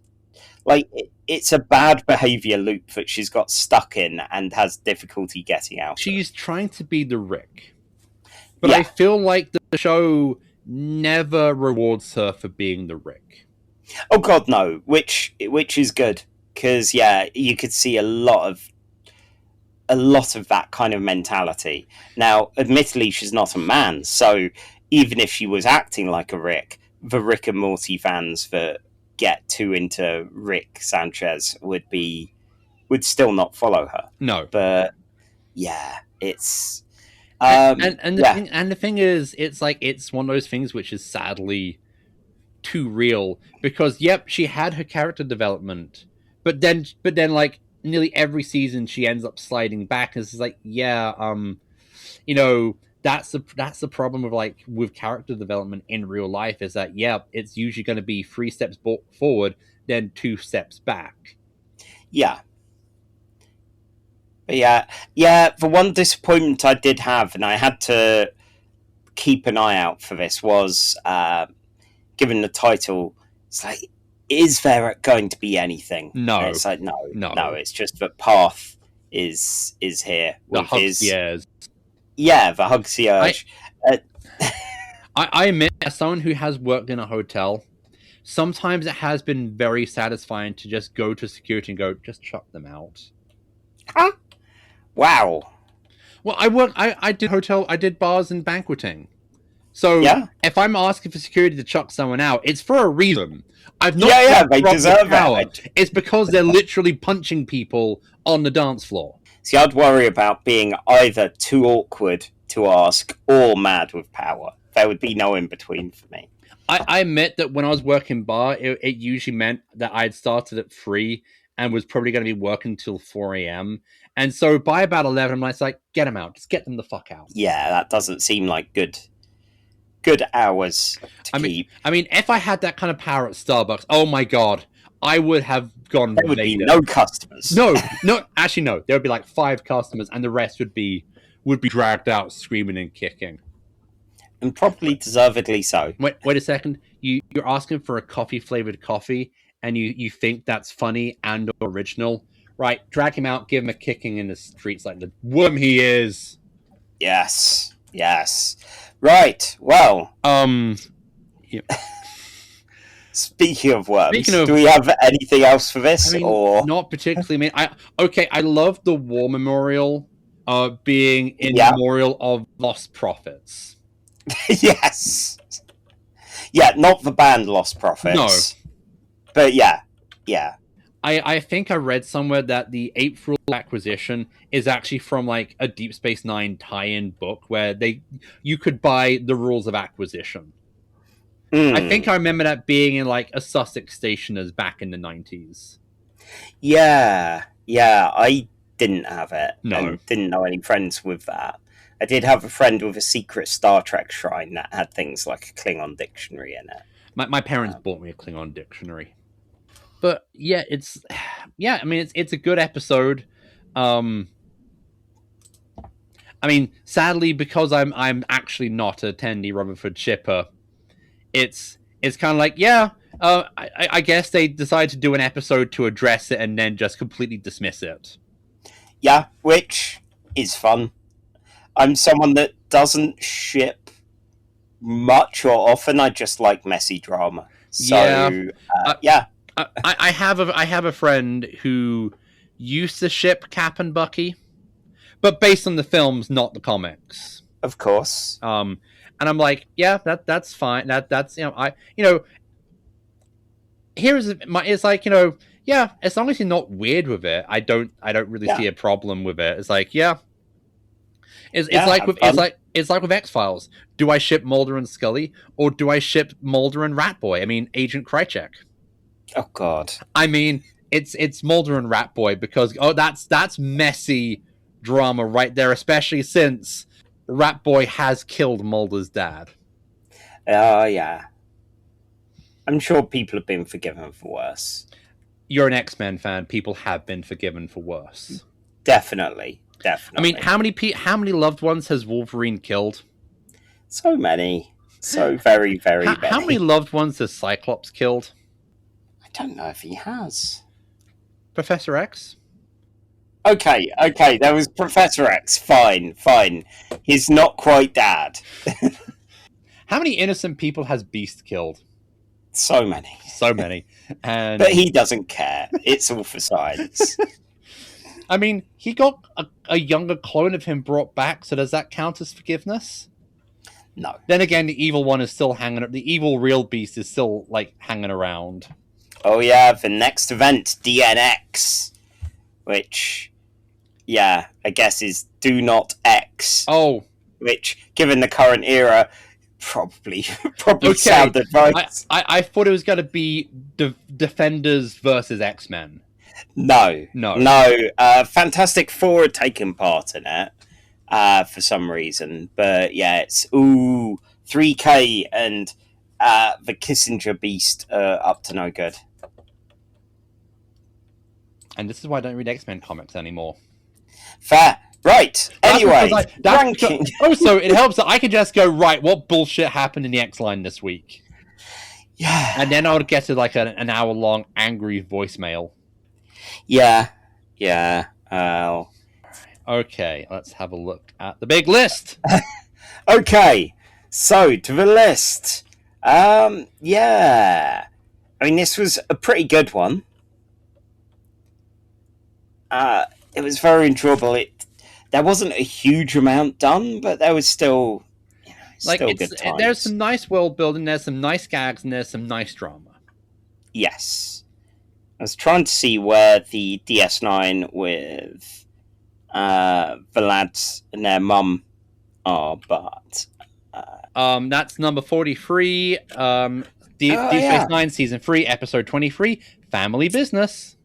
like it's a bad behavior loop that she's got stuck in and has difficulty getting out. She's trying to be the Rick, but I feel like the show never rewards her for being the Rick. Oh god, no, which is good, because you could see a lot of that kind of mentality. Now, admittedly, she's not a man, so even if she was acting like a Rick, the Rick and Morty fans that get too into Rick Sanchez would still not follow her. No. But yeah, it's the thing is, it's like, it's one of those things which is sadly too real, because yep, she had her character development, but then like nearly every season she ends up sliding back, and it's like, yeah, that's the problem with character development in real life, is that it's usually going to be 3 steps forward, then 2 steps back. Yeah. But yeah, the one disappointment I did have, and I had to keep an eye out for this, was given the title, it's like, is there going to be anything? No. And it's like, no. It's just that Parth is here with his the Hugsiage. I admit, as someone who has worked in a hotel, sometimes it has been very satisfying to just go to security and go, just chuck them out. Huh? Wow. Well, I did bars and banqueting. So if I'm asking for security to chuck someone out, it's for a reason. I've not they deserve it. It's because they're literally punching people on the dance floor. See, I'd worry about being either too awkward to ask or mad with power. There would be no in between for me. I admit that when I was working bar, it usually meant that I'd started at 3 and was probably going to be working till 4 a.m. And so by about 11, I'm like, get them out. Just get them the fuck out. Yeah, that doesn't seem like good hours to keep. I mean, if I had that kind of power at Starbucks, oh my god, I would have gone. There would be no customers. No, actually, no. There would be like 5 customers, and the rest would be dragged out screaming and kicking. And probably deservedly so. Wait a second. You're asking for a coffee-flavored coffee, and you think that's funny and original, right? Drag him out, give him a kicking in the streets like the worm he is. Yes. Right. Well. Yeah. Speaking of worms, do we have anything else for this? Or not particularly? I love the war memorial being in memorial of lost prophets. Yes. Yeah, not the band Lost Prophets. No. But yeah. I think I read somewhere that the 8th Rule Acquisition is actually from like a Deep Space Nine tie-in book where you could buy the rules of acquisition. I think I remember that being in like a Sussex stationer's back in the 90s. Yeah, I didn't have it. No. And didn't know any friends with that. I did have a friend with a secret Star Trek shrine that had things like a Klingon dictionary in it. My parents bought me a Klingon dictionary. But yeah, I mean, it's a good episode. I mean, sadly, because I'm actually not a Tendii Rutherford shipper, it's kind of like, I guess they decided to do an episode to address it and then just completely dismiss it. Yeah, which is fun. I'm someone that doesn't ship much or often. I just like messy drama. So I have a friend who used to ship Cap and Bucky, but based on the films, not the comics. Of course. And I'm like, that's fine. That's it's like, as long as you're not weird with it, I don't really see a problem with it. It's like, It's like with X-Files. Do I ship Mulder and Scully, or do I ship Mulder and Ratboy? I mean, Agent Krychek. Oh God. I mean, it's Mulder and Ratboy because that's messy drama right there, especially since Ratboy has killed Mulder's dad. Oh yeah. I'm sure people have been forgiven for worse. You're an X-Men fan. People have been forgiven for worse. Definitely. I mean, how many loved ones has Wolverine killed? So many. So very, very many. How many loved ones has Cyclops killed? I don't know if he has. Professor X? Okay, there was Professor X. Fine. He's not quite dad. How many innocent people has Beast killed? So many. And but he doesn't care. It's all for science. I mean, he got a younger clone of him brought back, so does that count as forgiveness? No. Then again, the evil one is still hanging. The evil real beast is still like hanging around. Oh yeah, the next event, DNX, which, yeah, I guess is Do Not X. Oh, which, given the current era, probably okay. sounded right. I thought it was going to be Defenders versus X-Men. No. No. Fantastic Four had taken part in it for some reason, but yeah, it's 3K and the Kissinger Beast up to no good. And this is why I don't read X-Men comics anymore. Fair. Right. Anyway, ranking. Also, it helps that I can just go, right, what bullshit happened in the X-Line this week? Yeah. And then I would get to like an hour-long angry voicemail. Yeah. Okay, let's have a look at the big list. Okay, so to the list. Yeah. I mean, this was a pretty good one. It was very enjoyable. There wasn't a huge amount done, but there was still, still good times. There's some nice world building, there's some nice gags, and there's some nice drama. Yes. I was trying to see where the DS9 with the lads and their mum are, but... that's number 43, Deep Space Nine, Season 3, Episode 23, Family Business.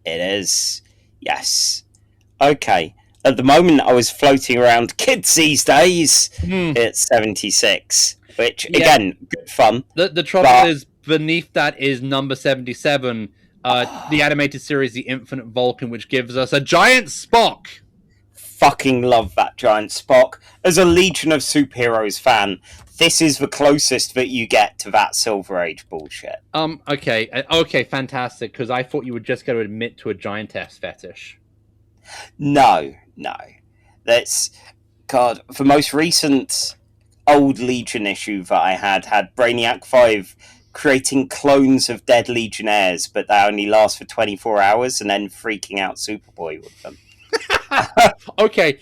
It is. Yes. Okay. At the moment, I was floating around kids these days. It's 76, which, again, good fun. The trouble is, beneath that is number 77, the animated series The Infinite Vulcan, which gives us a giant Spock. Fucking love that giant Spock. As a Legion of Superheroes fan, this is the closest that you get to that Silver Age bullshit. Okay, fantastic, because I thought you were just going to admit to a giantess fetish. No. That's... God, the most recent old Legion issue that I had Brainiac 5 creating clones of dead Legionnaires, but they only last for 24 hours and then freaking out Superboy with them. Okay,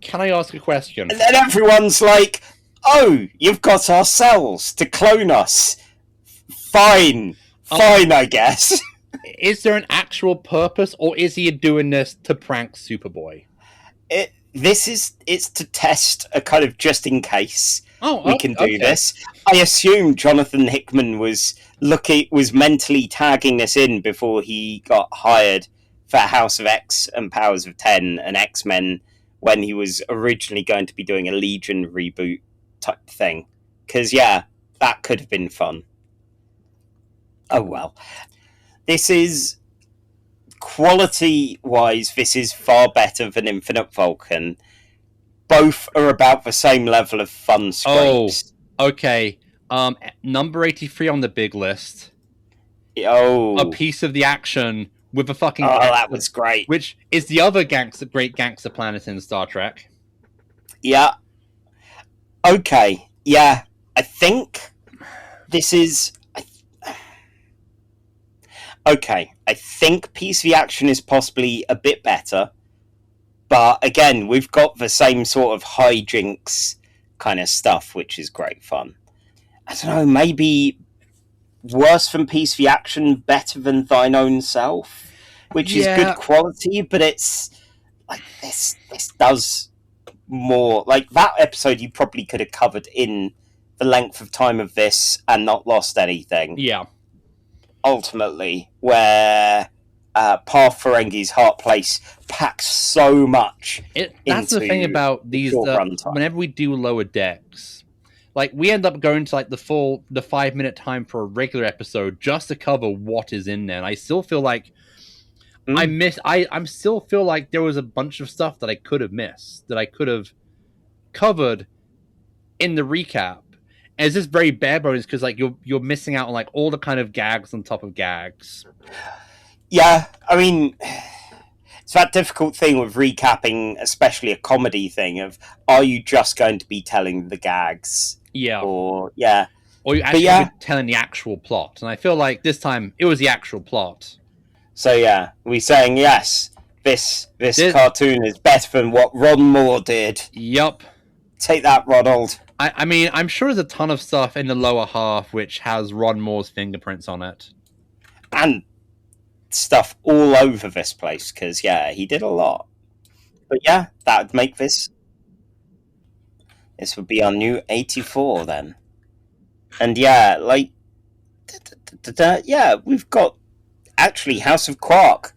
can I ask a question? And then everyone's like, oh, you've got our cells to clone us. Fine, I guess. Is there an actual purpose, or is he doing this to prank Superboy? It's to test a kind of just in case we can do okay. this. I assume Jonathan Hickman was mentally tagging this in before he got hired for House of X and Powers of 10 and X-Men when he was originally going to be doing a Legion reboot type thing. Because, yeah, that could have been fun. Oh, well. This is... Quality-wise, this is far better than Infinite Vulcan. Both are about the same level of fun scrapes. Oh, okay. Number 83 on the big list. Oh. A piece of the action with a fucking... Oh, that was great. Which is the other great gangster planet in Star Trek. Yeah. Okay. Yeah. I think this is... Okay, I think Piece of the Action is possibly a bit better, but again, we've got the same sort of hijinks kind of stuff, which is great fun. I don't know, maybe worse than Piece of the Action, better than Thine Own Self, which is good quality, but it's like this does more. Like that episode you probably could have covered in the length of time of this and not lost anything. Yeah. Ultimately, where PARTH FERENGI'S HEARTPLACE packs so much. That's the thing about these. Whenever we do lower decks, like we end up going to like the 5-minute time for a regular episode just to cover what is in there. And I still feel like I still feel like there was a bunch of stuff that I could have missed, that I could have covered in the recap. And it's just very bare bones because like you're missing out on like all the kind of gags on top of gags. Yeah, I mean, it's that difficult thing with recapping, especially a comedy thing of, are you just going to be telling the gags? Yeah. Or you're actually telling the actual plot. And I feel like this time it was the actual plot. So yeah, we're saying yes, this cartoon is better than what Ron Moore did. Yup. Take that, Ronald. I mean, I'm sure there's a ton of stuff in the lower half which has Ron Moore's fingerprints on it. And stuff all over this place, because, yeah, he did a lot. But, yeah, that would make this... This would be our new 84, then. And, yeah, like... Yeah, we've got... Actually, House of Quark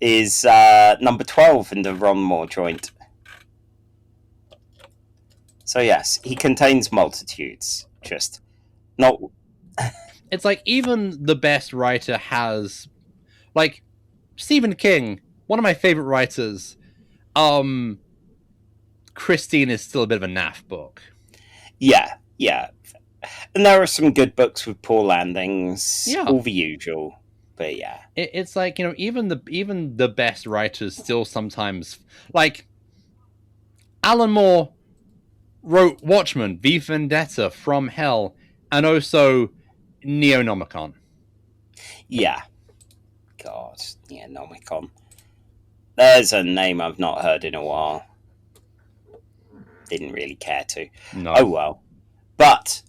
is number 12 in the Ron Moore joint. So yes, he contains multitudes. Just not. It's like even the best writer has, like, Stephen King, one of my favorite writers. Christine is still a bit of a naff book. Yeah, and there are some good books with poor landings. Yeah, all the usual. But yeah, it's like, you know, even the best writers still sometimes, like, Alan Moore wrote Watchmen, V for Vendetta, From Hell, and also Neonomicon. Yeah. God, Neonomicon. There's a name I've not heard in a while. Didn't really care to. No. Oh well. But,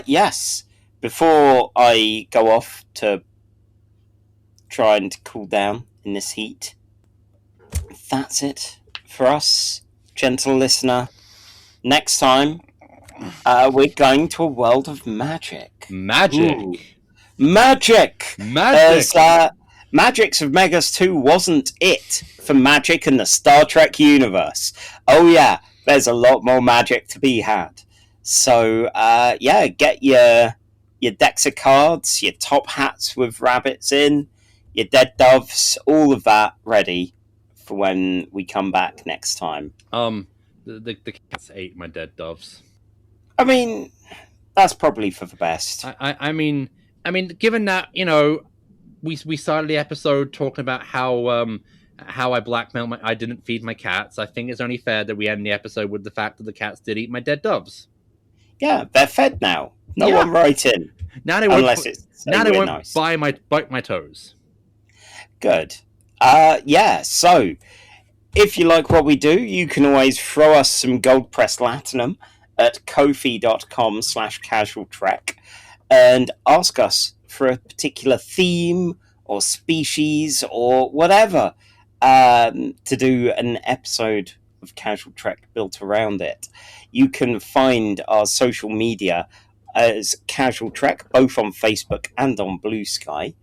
yes. Before I go off to try and cool down in this heat, that's it for us, gentle listener. Next time, we're going to a world of magic. Magic. Ooh. Magic! Magix of Megas 2 wasn't it for magic in the Star Trek universe. Oh yeah, there's a lot more magic to be had. So, yeah, get your decks of cards, your top hats with rabbits in, your dead doves, all of that ready for when we come back next time. The cats ate my dead doves. I mean, that's probably for the best. I mean, given that, you know, we started the episode talking about how I blackmailed I didn't feed my cats. I think it's only fair that we end the episode with the fact that the cats did eat my dead doves. Yeah, they're fed now. No one write in. Now they won't bite my toes. Good. Yeah. So, if you like what we do, you can always throw us some Gold-Pressed Latinum at ko-fi.com/casualtrek and ask us for a particular theme or species or whatever to do an episode of Casual Trek built around it. You can find our social media as Casual Trek, both on Facebook and on Blue Sky.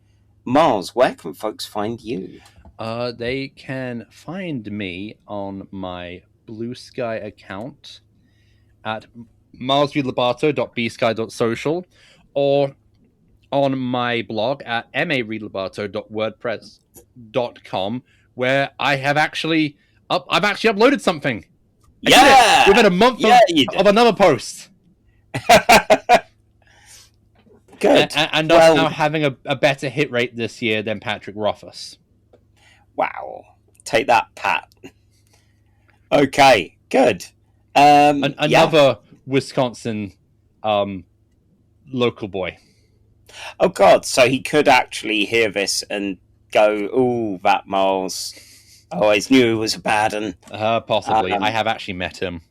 Mars, where can folks find you? They can find me on my Blue Sky account at marsreadlabato.bsky.social or on my blog at mareadlabato.wordpress.com, where I have actually I've actually uploaded something. Within a month of another post. Good. And I'm now having a better hit rate this year than Patrick Rothfuss. Wow. Take that, Pat. Okay, good. Another Wisconsin local boy. Oh, God. So he could actually hear this and go, ooh, that Miles. I always knew he was a bad one. Possibly. I have actually met him.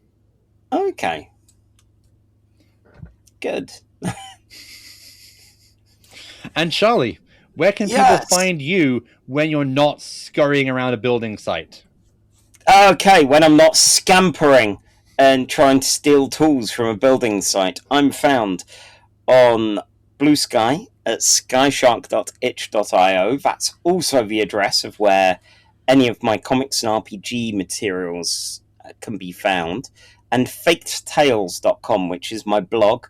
Okay. Good. And Charlie, where can people find you when you're not scurrying around a building site? Okay, when I'm not scampering and trying to steal tools from a building site, I'm found on Blue Sky at skyshark.itch.io. That's also the address of where any of my comics and RPG materials can be found. And fakedtales.com, which is my blog.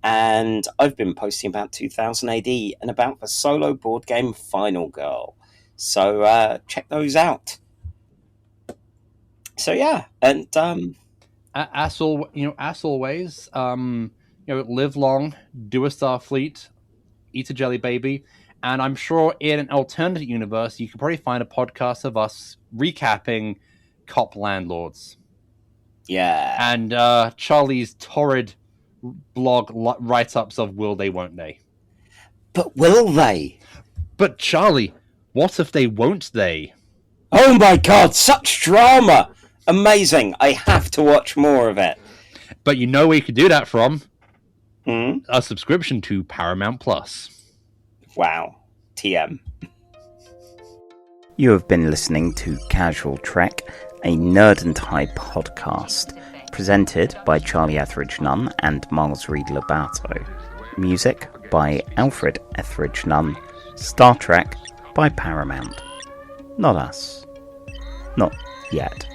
And I've been posting about 2000 AD and about the solo board game Final Girl. So check those out. So yeah, and as always, live long, do a Starfleet, eat a jelly baby, and I'm sure in an alternate universe you could probably find a podcast of us recapping Cop Landlords. Yeah, and Charlie's torrid blog write-ups of Will They, Won't They? But will they? But Charlie, what if they won't they? Oh my God, such drama! Amazing. I have to watch more of it. But you know where you could do that from? Hmm? A subscription to Paramount Plus. Wow. TM. You have been listening to Casual Trek, a Nerd and High podcast, presented by Charlie Etheridge Nunn and Miles Reed Lobato. Music by Alfred Etheridge Nunn. Star Trek by Paramount. Not us. Not yet.